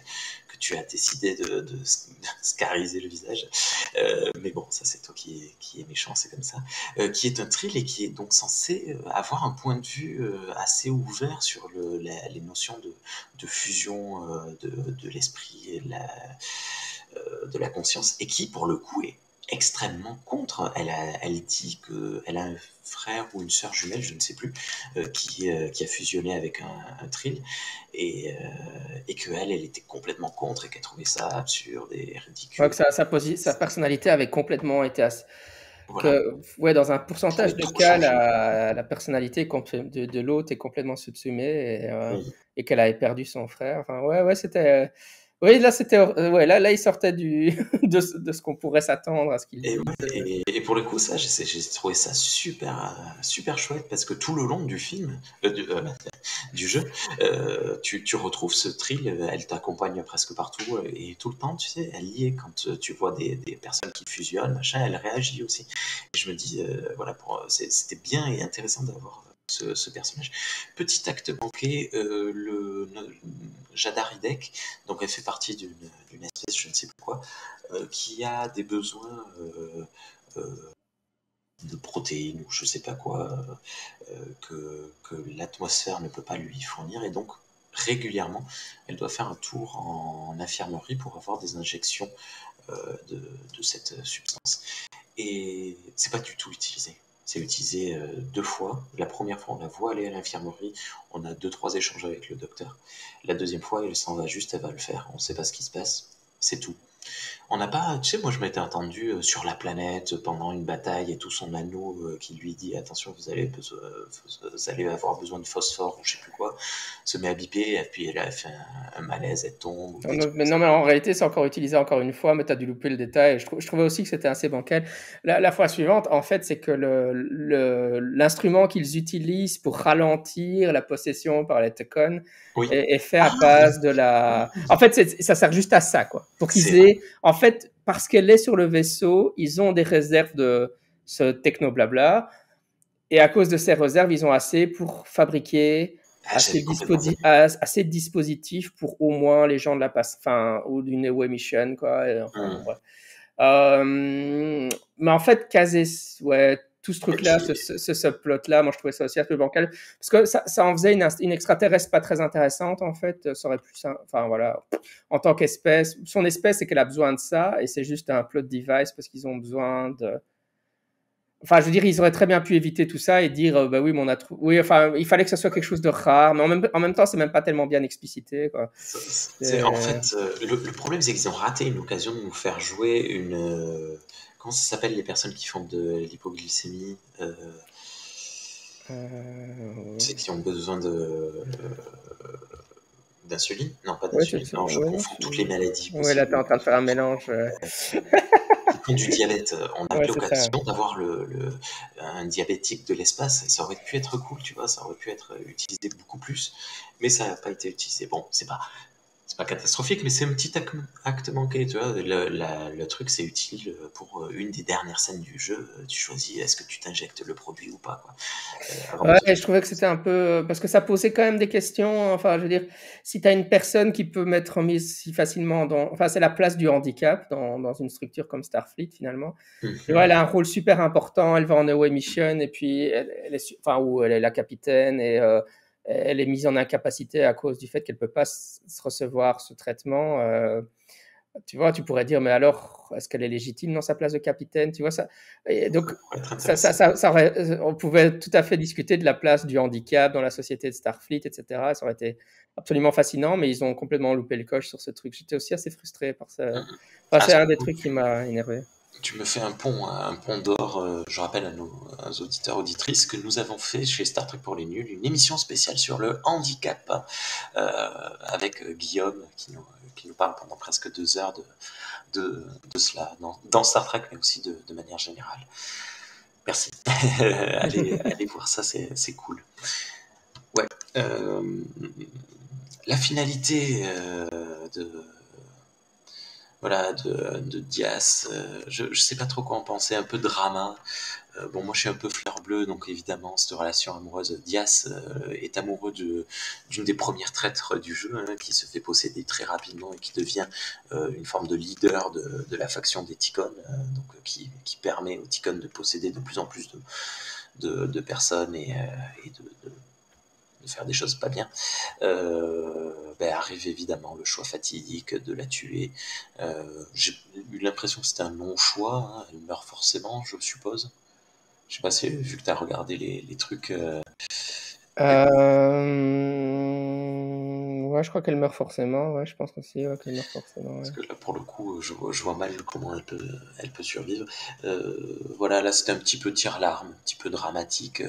tu as décidé de scariser le visage. Mais bon, ça c'est toi qui est méchant, c'est comme ça. Qui est un Trill et qui est donc censé avoir un point de vue assez ouvert sur les notions de fusion de l'esprit et de la conscience, et qui, pour le coup, est extrêmement contre. Elle dit qu'elle a un frère ou une sœur jumelle, je ne sais plus, qui a fusionné avec un Trill, et qu'elle était complètement contre, et qu'elle trouvait ça absurde et crois ridicule. que sa personnalité avait complètement été Voilà. ouais, dans un pourcentage Pour de tout cas, changer. la personnalité de l'autre est complètement subsumée Mm. et qu'elle avait perdu son frère. Enfin, ouais, c'était. Oui, là, c'était. Ouais, là, il sortait de ce qu'on pourrait s'attendre à ce qu'il Et, dise. ouais, et pour le coup, ça, j'ai trouvé ça super chouette parce que tout le long du film, du jeu, tu retrouves ce thrill, elle t'accompagne presque partout et tout le temps, tu sais, elle y est quand tu vois des personnes qui fusionnent, machin, elle réagit aussi. Et je me dis, voilà, c'était bien et intéressant d'avoir ce personnage. Petit acte manqué, Jada Hidek, donc elle fait partie d'une espèce, je ne sais plus quoi, qui a des besoins de protéines ou je sais pas quoi que l'atmosphère ne peut pas lui fournir et donc régulièrement elle doit faire un tour en infirmerie pour avoir des injections de cette substance et c'est pas du tout utilisé. C'est utilisé 2 fois. La première fois, on la voit aller à l'infirmerie, on a 2-3 échanges avec le docteur. La deuxième fois, elle s'en va juste, elle va le faire. On ne sait pas ce qui se passe, c'est tout. On n'a pas, tu sais, moi je m'étais attendu sur la planète pendant une bataille et tout son anneau qui lui dit attention, vous allez avoir besoin de phosphore ou je sais plus quoi, se met à biper et puis elle a fait un malaise, elle tombe ou des trucs comme Mais ça. non, mais en réalité, c'est encore utilisé encore une fois, mais tu as dû louper le détail. Je trouvais aussi que c'était assez bancal. La fois suivante, en fait, c'est que l'instrument qu'ils utilisent pour ralentir la possession par les Tekon Oui. est fait à Ah oui, base de la. En fait, ça sert juste à ça, quoi. Pour c'est qu'ils vrai. aient. En fait, parce qu'elle est sur le vaisseau, ils ont des réserves de ce techno-blabla. Et à cause de ces réserves, ils ont assez pour fabriquer Ah, j'avais complètement zappé. assez de dispositifs pour au moins les gens de la passe, enfin, ou d'une Away Mission, quoi. Et enfin, bon, Hum. bref. Mais en fait, caser, ouais, tout ce Ok. truc-là, ce subplot-là, moi je trouvais ça aussi un peu bancal, parce que ça en faisait une extraterrestre pas très intéressante, en fait. Ça aurait pu, enfin voilà, en tant qu'espèce, son espèce, c'est qu'elle a besoin de ça, et c'est juste un plot device parce qu'ils ont besoin de. Enfin, je veux dire, ils auraient très bien pu éviter tout ça et dire, bah oui, mais on a oui, enfin, il fallait que ça soit quelque chose de rare, mais en même temps, c'est même pas tellement bien explicité, quoi. En C'est- fait, le problème, c'est qu'ils ont raté une occasion de nous faire jouer une. Comment ça s'appelle les personnes qui font de l'hypoglycémie tu sais, Ouais, qui ont besoin d'insuline? Non, pas ouais, d'insuline. Non, je ouais, non, confonds toutes les maladies ouais, là, t'es possibles. en train de faire un mélange. Qui font du diabète. On a Ouais, c'est l'occasion ça. d'avoir un diabétique de l'espace. Ça aurait pu être cool, tu vois. Ça aurait pu être utilisé beaucoup plus. Mais ça n'a pas été utilisé. Bon, c'est pas catastrophique, mais c'est un petit acte manqué, tu vois. Le truc, c'est utile pour une des dernières scènes du jeu. Tu choisis est-ce que tu t'injectes le produit ou pas, quoi. Avant de... Ouais, je trouvais que c'était un peu. Parce que ça posait quand même des questions. Enfin, je veux dire, si tu as une personne qui peut mettre en mise si facilement dans. Enfin, c'est la place du handicap dans une structure comme Starfleet, finalement. Tu vois, Mhm. elle a un rôle super important. Elle va en away mission et puis elle est, enfin, où elle est la capitaine et elle est mise en incapacité à cause du fait qu'elle peut pas se recevoir ce traitement. Tu vois, tu pourrais dire, mais alors, est-ce qu'elle est légitime dans sa place de capitaine? Tu vois, ça. Et donc, Ça pourrait être intéressant. on pouvait tout à fait discuter de la place du handicap dans la société de Starfleet, etc. Ça aurait été absolument fascinant, mais ils ont complètement loupé le coche sur ce truc. J'étais aussi assez frustré par ça. Mhm. Enfin, Ah, c'est un des trucs qui m'a énervé. tu me fais un pont d'or. Je rappelle à nos auditeurs auditrices que nous avons fait chez Star Trek pour les nuls une émission spéciale sur le handicap avec Guillaume qui nous parle pendant presque 2 heures de cela dans Star Trek, mais aussi de manière générale. Merci. Allez voir ça, c'est cool. Ouais. La finalité de voilà de Diaz, je sais pas trop quoi en penser, un peu drama. Bon, moi je suis un peu fleur bleue, donc évidemment cette relation amoureuse, Diaz est amoureux d'une des premières traîtres du jeu, hein, qui se fait posséder très rapidement et qui devient une forme de leader de la faction des Ticons, donc qui permet aux Ticons de posséder de plus en plus de personnes et de faire des choses pas bien. Arrive évidemment le choix fatidique de la tuer. J'ai eu l'impression que c'était un non-choix, hein. Elle meurt forcément, je suppose. Je sais pas si, vu que tu as regardé les trucs. Euh, Ouais, je crois qu'elle meurt forcément. Ouais, je pense aussi qu'elle meurt forcément. Parce Ouais. que là, pour le coup, je vois mal comment elle peut survivre. Voilà, là, c'était un petit peu tire-larme, un petit peu dramatique,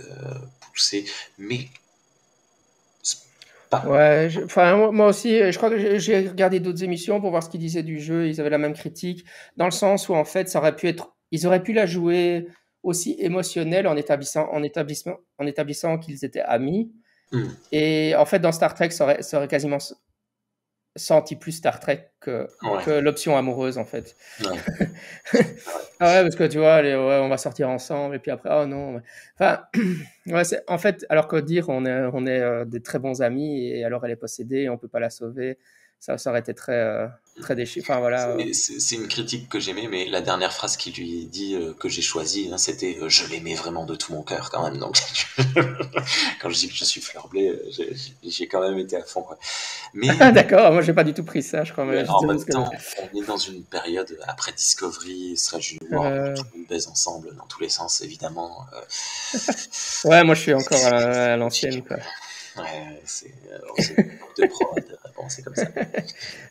poussé, mais c'est pas. Ouais, enfin, moi aussi, je crois que j'ai regardé d'autres émissions pour voir ce qu'ils disaient du jeu. Ils avaient la même critique, dans le sens où en fait, ça aurait pu être, ils auraient pu la jouer aussi émotionnelle en établissant qu'ils étaient amis. Hmm, Et en fait, dans Star Trek, ça aurait quasiment senti plus Star Trek ouais, que l'option amoureuse, en fait. ouais, ouais. Ah ouais, parce que tu vois, ouais, on va sortir ensemble, et puis après, oh non. Enfin, ouais, en fait, alors que dire on est des très bons amis, et alors elle est possédée, et on peut pas la sauver, ça aurait été très déchirant. Enfin voilà. C'est une critique que j'aimais, mais la dernière phrase qu'il lui dit que j'ai choisie, hein, c'était je l'aimais vraiment de tout mon cœur quand même. Donc quand je dis que je suis fleur bleue, j'ai quand même été à fond, quoi. Mais D'accord, moi j'ai pas du tout pris ça, je crois, mais en justement, même parce que temps, on est dans une période après Discovery, Strange New World, où euh, tout le monde baise ensemble dans tous les sens, évidemment. ouais, moi je suis encore à Magnifique. l'ancienne, quoi. Ouais, c'est une époque de prod. Bon, c'est comme ça.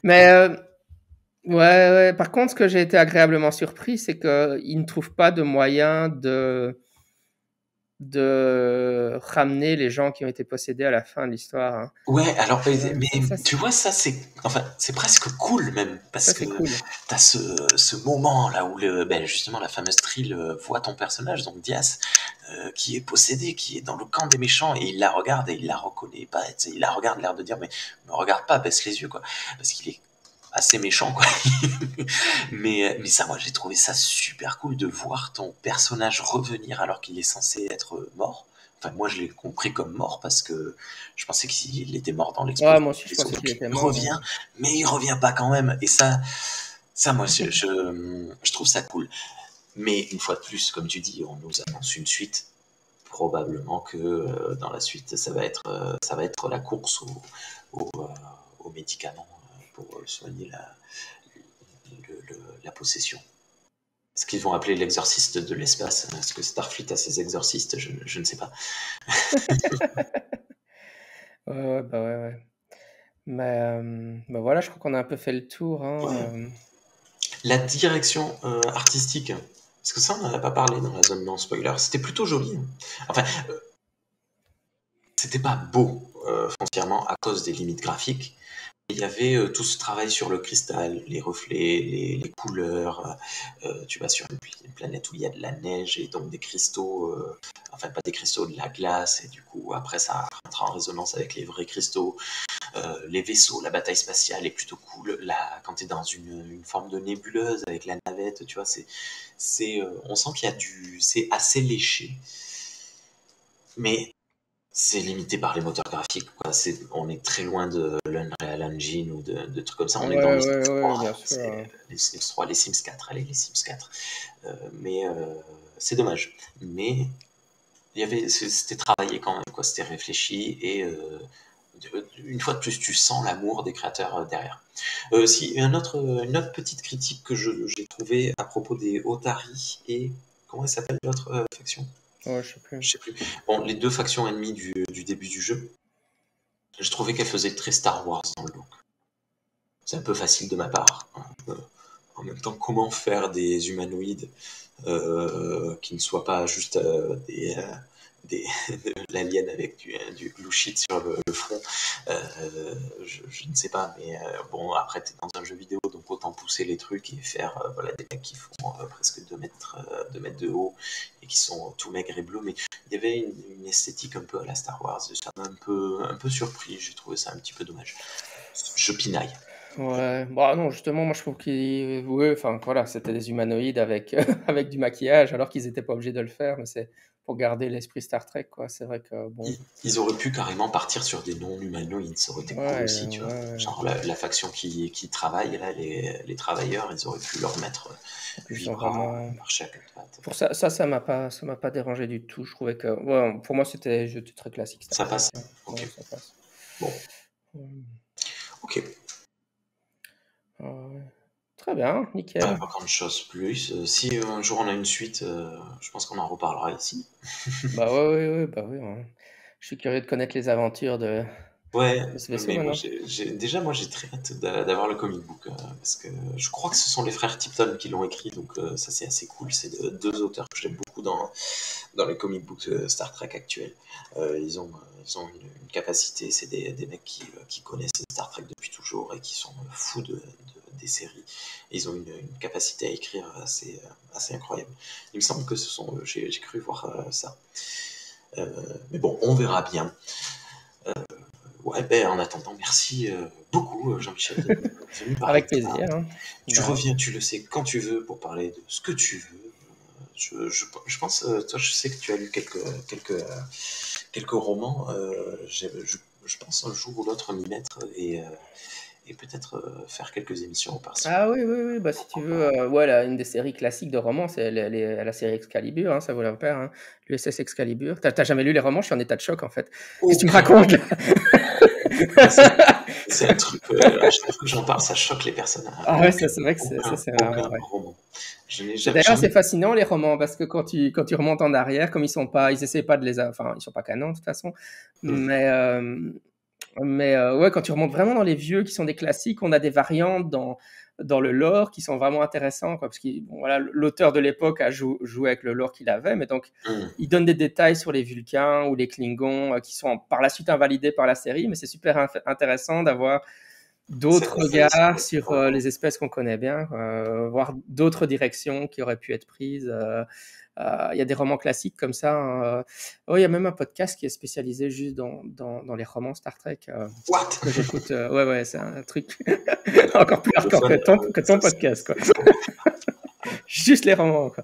Mais ouais, ouais, par contre, ce que j'ai été agréablement surpris, c'est qu'ils ne trouvent pas de moyen de ramener les gens qui ont été possédés à la fin de l'histoire, hein. Ouais, alors, mais Ça, tu vois, ça, enfin, c'est presque cool même, parce ça, que c'est cool. t'as ce moment là où justement, la fameuse Trill voit ton personnage, donc Diaz, qui est possédé, qui est dans le camp des méchants, et il la regarde et il la reconnaît pas. Tu sais, il la regarde, l'air de dire, mais me regarde pas, baisse les yeux, quoi, parce qu'il est assez méchant, quoi. Mais ça, moi, j'ai trouvé ça super cool de voir ton personnage revenir alors qu'il est censé être mort. Enfin, moi, je l'ai compris comme mort parce que je pensais qu'il était mort dans Ouais, l'explosion moi du aussi, je vaisseau. pensais qu'il Donc, était il mort, revient, mais il revient pas quand même. Et ça, moi, je trouve ça cool. Mais une fois de plus, comme tu dis, on nous annonce une suite. Probablement que dans la suite, ça va être la course aux médicaments pour soigner la possession. Ce qu'ils vont appeler l'exorciste de l'espace. Est-ce que Starfleet a ses exorcistes? Je ne sais pas. Ouais, ouais, bah ouais, ouais. Mais bah voilà, je crois qu'on a un peu fait le tour, Ouais. hein. La direction artistique, parce que ça, on n'en a pas parlé dans la zone non spoiler. C'était plutôt joli, hein. Enfin, c'était pas beau foncièrement à cause des limites graphiques. Il y avait tout ce travail sur le cristal, les reflets, les couleurs. Tu vas sur une planète où il y a de la neige et donc des cristaux, enfin pas des cristaux, de la glace, et du coup après ça rentre en résonance avec les vrais cristaux. Les vaisseaux, la bataille spatiale est plutôt cool. Là, quand tu es dans une forme de nébuleuse avec la navette, tu vois, on sent qu'il y a c'est assez léché, mais c'est limité par les moteurs graphiques, quoi. On est très loin de l'Unreal Engine ou de trucs comme ça. Ouais, On est dans les ouais, Sims ouais, 3. bien sûr, hein. Les Sims 3, les Sims 4. Allez, les Sims 4. Mais c'est dommage. Mais c'était travaillé quand même, quoi. C'était réfléchi et une fois de plus, tu sens l'amour des créateurs derrière. Si, une autre petite critique que j'ai trouvée à propos des Otari et comment elle s'appelle l'autre faction? Ouais, je sais plus. Je sais plus. Bon, les deux factions ennemies du début du jeu, je trouvais qu'elles faisaient très Star Wars dans le look. C'est un peu facile de ma part, hein. En même temps, comment faire des humanoïdes qui ne soient pas juste des l'alien avec du glue sheet sur le front, je ne sais pas, mais bon, après t'es dans un jeu vidéo, donc autant pousser les trucs et faire voilà, des mecs qui font presque 2 mètres de haut et qui sont tout maigres et bleus, mais il y avait une esthétique un peu à la Star Wars, ça m'a un peu surpris, j'ai trouvé ça un petit peu dommage. Je pinaille. Ouais, bah non, justement, moi je trouve qu'ils, ouais, enfin voilà, c'était des humanoïdes avec, avec du maquillage, alors qu'ils n'étaient pas obligés de le faire, mais c'est pour garder l'esprit Star Trek, quoi. C'est vrai que, bon, Ils auraient pu carrément partir sur des non-humanoïdes, ça aurait été cool ouais, aussi, tu vois. ouais. Genre la faction qui travaille, là, les travailleurs, ils auraient pu leur mettre Et puis ils 8 sont bras, vraiment. marcher à quatre pattes. Pour ça m'a pas dérangé du tout. Je trouvais que, ouais, pour moi, c'était très classique Star Ça Trek, passe. hein. Ok. Ouais, ça passe. Bon. Ouais. Ok. Ouais. Très bien, Pas nickel. grand chose plus. Si un jour on a une suite, je pense qu'on en reparlera ici. Bah ouais, ouais, ouais, bah oui, hein. Je suis curieux de connaître les aventures Ouais, ce vaisseau mais moi, maintenant. déjà, moi, j'ai très hâte d'avoir le comic book, parce que je crois que ce sont les frères Tipton qui l'ont écrit, donc ça, c'est assez cool. C'est deux auteurs que j'aime beaucoup dans les comic books Star Trek actuels. Ils ont une capacité, c'est des mecs qui connaissent Star Trek depuis toujours et qui sont fous des séries. Et ils ont une capacité à écrire assez incroyable. Il me semble que ce sont eux, j'ai cru voir ça. Mais bon, on verra bien. Ouais, ben, en attendant, merci beaucoup, Jean-Michel, d'être venu parler Avec de ça. plaisir. Hein. Tu Bah, reviens, tu le sais, quand tu veux pour parler de ce que tu veux. Je pense, toi, je sais que tu as lu quelques romans. Je pense un jour ou l'autre m'y mettre et peut-être faire quelques émissions par-ci. Ah oui, oui, oui, bah si tu Pourquoi veux, pas. ouais, une des séries classiques de romans, c'est la série Excalibur, hein, ça vaut la peine, hein. L'USS Excalibur. T'as jamais lu les romans? Je suis en état de choc en fait. Qu'est-ce que tu me Aucun. racontes là? Moi, c'est un truc, à chaque fois que j'en parle, ça choque les personnes. Ah ouais, ça c'est vrai que ça c'est vraiment Aucun vrai. roman. Je n'ai Et d'ailleurs, jamais. c'est fascinant les romans parce que quand tu remontes en arrière, comme ils essaient pas de enfin, ils sont pas canons de toute façon, Hmm. mais ouais, quand tu remontes vraiment dans les vieux qui sont des classiques, on a des variantes dans le lore qui sont vraiment intéressants, quoi, parce que bon, voilà, l'auteur de l'époque a joué avec le lore qu'il avait, mais donc Hmm. il donne des détails sur les Vulcains ou les Klingons qui sont par la suite invalidés par la série, mais c'est super intéressant d'avoir d'autres regards sur les espèces qu'on connaît bien, voir d'autres directions qui auraient pu être prises. Il y a des romans classiques comme ça. Hein. Oh, il y a même un podcast qui est spécialisé juste dans les romans Star Trek What? que j'écoute. Ouais, ouais, c'est un truc encore plus hardcore Anglophone, que ton podcast, quoi. Juste les romans, quoi.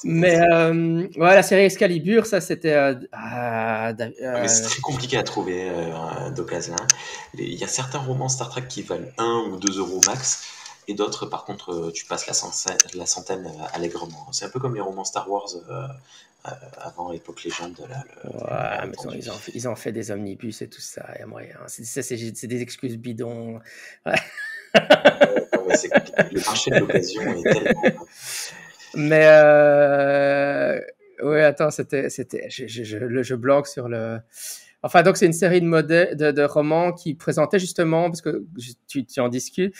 Mais ouais, la série Excalibur, ça c'était. Mais c'est très compliqué à trouver d'occasion. Il y a certains romans Star Trek qui valent 1 ou 2 € max, et d'autres, par contre, tu passes la centaine allègrement. C'est un peu comme les romans Star Wars avant l'époque légende, là, bien Ouais, mais entendu. ils ont fait des omnibus et tout ça, il y a moyen. C'est des excuses bidons. Ouais. Non, mais c'est compliqué. Le marché de l'occasion est tellement. Mais ouais, attends, je blanque sur le. Enfin, donc c'est une série de romans qui présentait justement, parce que tu en discutes,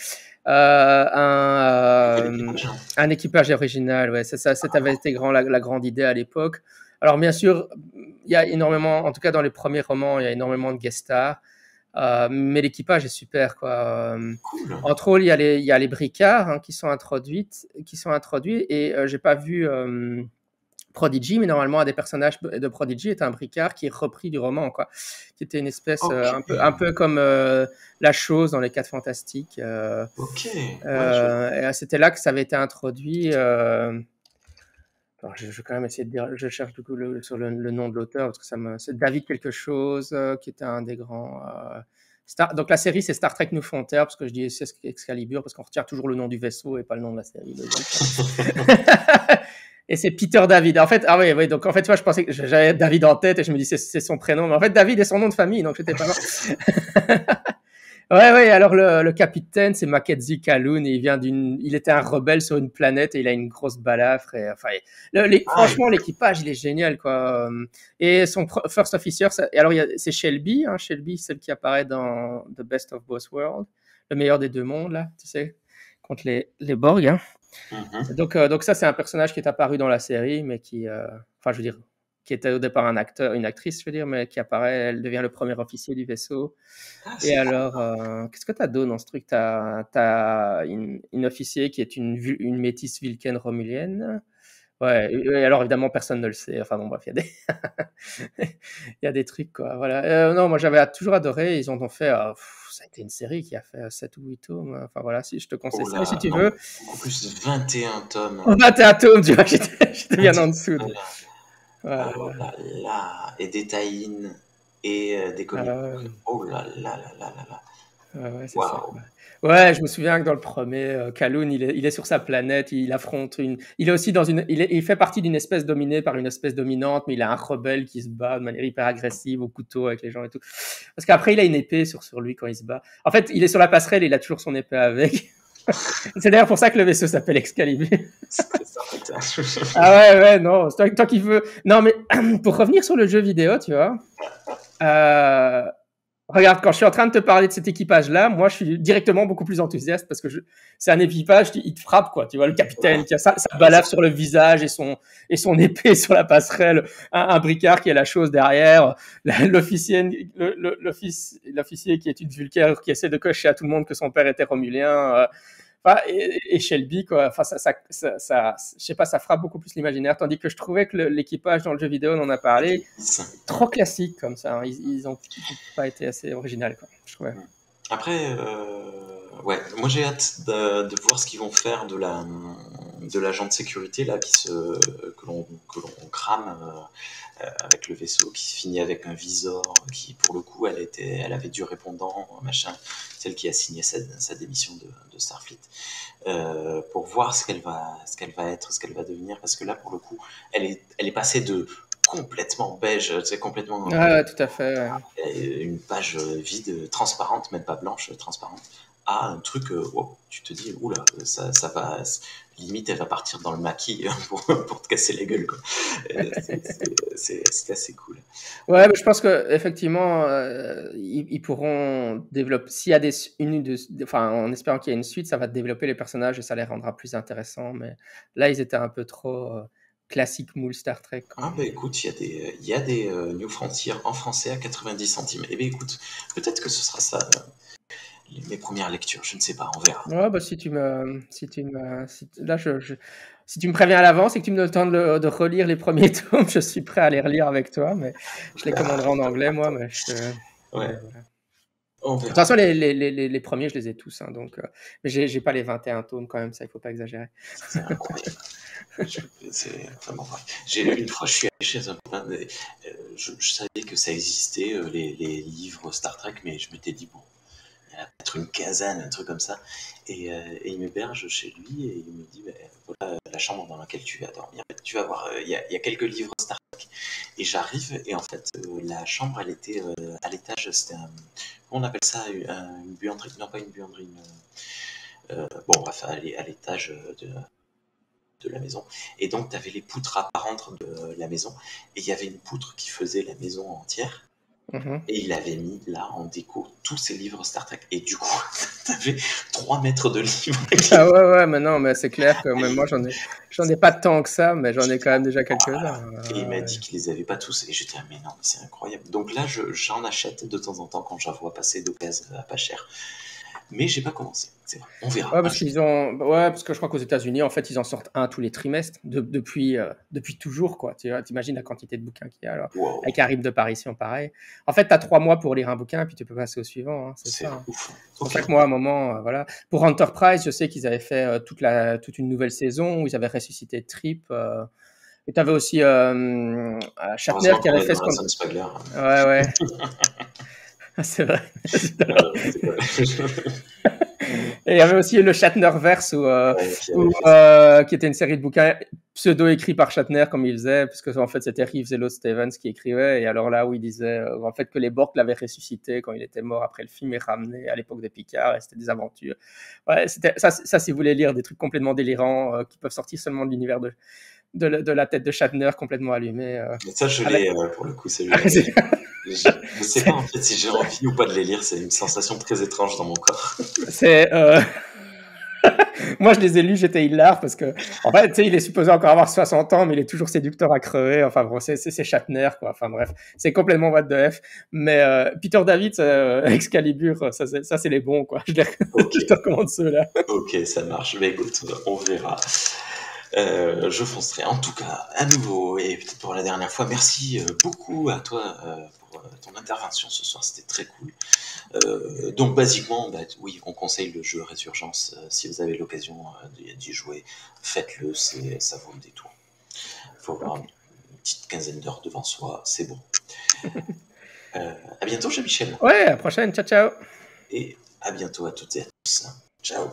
un équipage original. Ouais, ça avait été la grande idée à l'époque. Alors bien sûr, il y a énormément, en tout cas dans les premiers romans, il y a énormément de guest stars. Mais l'équipage est super, quoi. Cool. Entre autres, il y a les bricards qui sont introduits, et j'ai pas vu Prodigy, mais normalement, un des personnages de Prodigy est un bricard qui est repris du roman, quoi. Qui était une espèce un peu comme la chose dans les 4 Fantastiques. Ok. Ouais, Et c'était là que ça avait été introduit. Alors, je vais quand même essayer de dire, je cherche du coup sur le nom de l'auteur parce que c'est David quelque chose qui était un des grands. Donc la série c'est Star Trek New Frontier parce que je dis Excalibur parce qu'on retient toujours le nom du vaisseau et pas le nom de la série. Et c'est Peter David. En fait, ah oui, donc en fait, je pensais que j'avais David en tête et je me dis c'est son prénom, mais en fait David est son nom de famille, donc j'étais pas loin. Ouais, alors le capitaine, c'est Mackenzie Calhoun, et il était un rebelle sur une planète et il a une grosse balafre. Et, enfin, franchement, l'équipage, il est génial, quoi. Et son first officer, alors c'est Shelby, Shelby, celle qui apparaît dans The Best of Both Worlds, le meilleur des deux mondes, là, tu sais, contre les Borg. Hein. Donc ça, c'est un personnage qui est apparu dans la série, mais enfin, je veux dire, qui était au départ une actrice, je veux dire, mais qui apparaît, elle devient le premier officier du vaisseau. Et alors, qu'est-ce que t'as d'autre dans ce truc? T'as une officier qui est une métisse Vulcaine romulienne. Ouais, et alors évidemment, personne ne le sait. Enfin bon, bref, il y a des trucs, quoi. Voilà. Non, moi j'avais toujours adoré. Ils en ont fait. Ça a été une série qui a fait 7 ou 8 tomes. Enfin voilà, si je te conseille ça. Et si tu veux. Beaucoup plus de 21 tomes. 21 tomes, tu vois, j'étais bien en dessous. Voilà. Oh là là. Et des tie-in et des comics. Oh là là là là là là. Ouais, c'est ça. Ouais, je me souviens que dans le premier, Calhoun, il est sur sa planète, il affronte il est aussi il fait partie d'une espèce dominée par une espèce dominante, mais il a un rebelle qui se bat de manière hyper agressive au couteau avec les gens et tout. Parce qu'après, il a une épée sur lui quand il se bat. En fait, il est sur la passerelle et il a toujours son épée avec. C'est d'ailleurs pour ça que le vaisseau s'appelle Excalibur. Ah ouais, non, c'est toi qui veux. Non, mais pour revenir sur le jeu vidéo, tu vois, Regarde, quand je suis en train de te parler de cet équipage-là, moi, je suis directement beaucoup plus enthousiaste parce que c'est un équipage, il te frappe, quoi. Tu vois, le capitaine qui a sa balafre sur le visage et son épée sur la passerelle, un bricard qui a la chose derrière, l'officier, l'officier qui est une vulcaire qui essaie de cocher à tout le monde que son père était romulien. Enfin, et Shelby, quoi. Enfin, je sais pas, ça frappe beaucoup plus l'imaginaire. Tandis que je trouvais que l'équipage dans le jeu vidéo, on en a parlé, trop classique comme ça. Hein. Ils ont pas été assez original, quoi. Je trouvais. Après, ouais, moi j'ai hâte de voir ce qu'ils vont faire de l'agent de sécurité là que l'on crame avec le vaisseau, qui finit avec un visor, qui pour le coup elle avait du répondant, machin, celle qui a signé sa démission de Starfleet, pour voir ce qu'elle va être, ce qu'elle va devenir, parce que là pour le coup elle est passée de complètement beige, c'est complètement tout à fait. une page vide, transparente, même pas blanche, transparente, à un truc, wow, tu te dis, oula, ça va, limite, elle va partir dans le maquis pour te casser la gueule, quoi. C'est assez cool. Ouais, mais je pense que effectivement, ils pourront développer. S'il y a enfin, en espérant qu'il y ait une suite, ça va développer les personnages et ça les rendra plus intéressants. Mais là, ils étaient un peu trop classique moule Star Trek. Ah bah écoute, il y a des New Frontier en français à 90 centimes. Eh bien écoute, peut-être que ce sera ça, mes premières lectures, je ne sais pas, on verra. Ouais, bah si tu me préviens à l'avance et que tu me donnes le temps de relire les premiers tomes, je suis prêt à les relire avec toi, mais je les commanderai en anglais, moi, mais ouais. Voilà. De toute façon, les premiers, je les ai tous, hein, donc, mais j'ai pas les 21 tomes quand même, ça, il faut pas exagérer. C'est incroyable. C'est vraiment vrai. Une fois, je suis allé chez un copain, je savais que ça existait, les livres Star Trek, mais je m'étais dit, bon, il y en a peut-être une quinzaine, un truc comme ça. Et il m'héberge chez lui et il me dit, voilà la chambre dans laquelle tu vas dormir. Tu vas voir, il y a quelques livres Star Trek. Et j'arrive, et en fait, la chambre, elle était à l'étage, c'était comment on appelle ça, une buanderie, non pas une buanderie, bon, bref, à l'étage de la maison. Et donc, tu avais les poutres apparentes de la maison. Et il y avait une poutre qui faisait la maison entière. Et il avait mis là en déco tous ses livres Star Trek. Et du coup, t'avais 3 mètres de livres. Ah ouais, mais non, mais c'est clair que même moi, j'en ai pas tant que ça, mais j'en ai quand même déjà quelques-uns. Et il m'a dit qu'il les avait pas tous. Et j'étais, mais non, mais c'est incroyable. Donc là, j'en achète de temps en temps quand j'en vois passer d'occasion à pas cher. Mais j'ai pas commencé, c'est vrai. On verra. Ouais, parce parce que je crois qu'aux États-Unis, en fait, ils en sortent un tous les trimestres depuis toujours, quoi. Tu vois, t'imagines la quantité de bouquins qu'il y a. Alors, wow. Avec un rythme de parution pareil. En fait, t'as 3 mois pour lire un bouquin, puis tu peux passer au suivant. Hein, c'est ça. Ouf. C'est pour ça que moi, à un moment, voilà. Pour Enterprise, je sais qu'ils avaient fait toute une nouvelle saison où ils avaient ressuscité Trip. Et t'avais aussi Shatner qui avait fait ce qu'on. Ouais. C'est vrai. Et il y avait aussi le Shatnerverse qui était une série de bouquins pseudo-écrits par Shatner comme il faisait, puisque en fait c'était Reeves et Lord Stevens qui écrivaient. Et alors là où il disait en fait que les Borg l'avaient ressuscité quand il était mort après le film et ramené à l'époque des Picard, et c'était des aventures. Ouais, c'était ça si vous voulez lire des trucs complètement délirants qui peuvent sortir seulement de l'univers de la tête de Shatner complètement allumée. Ça je l'ai pour le coup, c'est je ne sais pas en fait si j'ai envie ou pas de les lire, c'est une sensation très étrange dans mon corps. Moi je les ai lus, j'étais hilar parce que en fait, tu sais, il est supposé encore avoir 60 ans, mais il est toujours séducteur à crever. Enfin bon, c'est Shatner, quoi. Enfin bref, c'est complètement what the F. Mais Peter David, Excalibur, ça c'est les bons, quoi. Je te recommande ceux-là. Ok, ça marche. Mais écoute, on verra. Je foncerai. En tout cas, à nouveau, et peut-être pour la dernière fois, merci beaucoup à toi pour ton intervention ce soir, c'était très cool. Donc basiquement, oui, on conseille le jeu Résurgence. Si vous avez l'occasion d'y jouer, faites-le, ça vaut le détour. Il faut avoir une petite quinzaine d'heures devant soi, c'est bon. À bientôt, Jean-Michel. Ouais, à la prochaine, ciao. Et à bientôt à toutes et à tous. Ciao.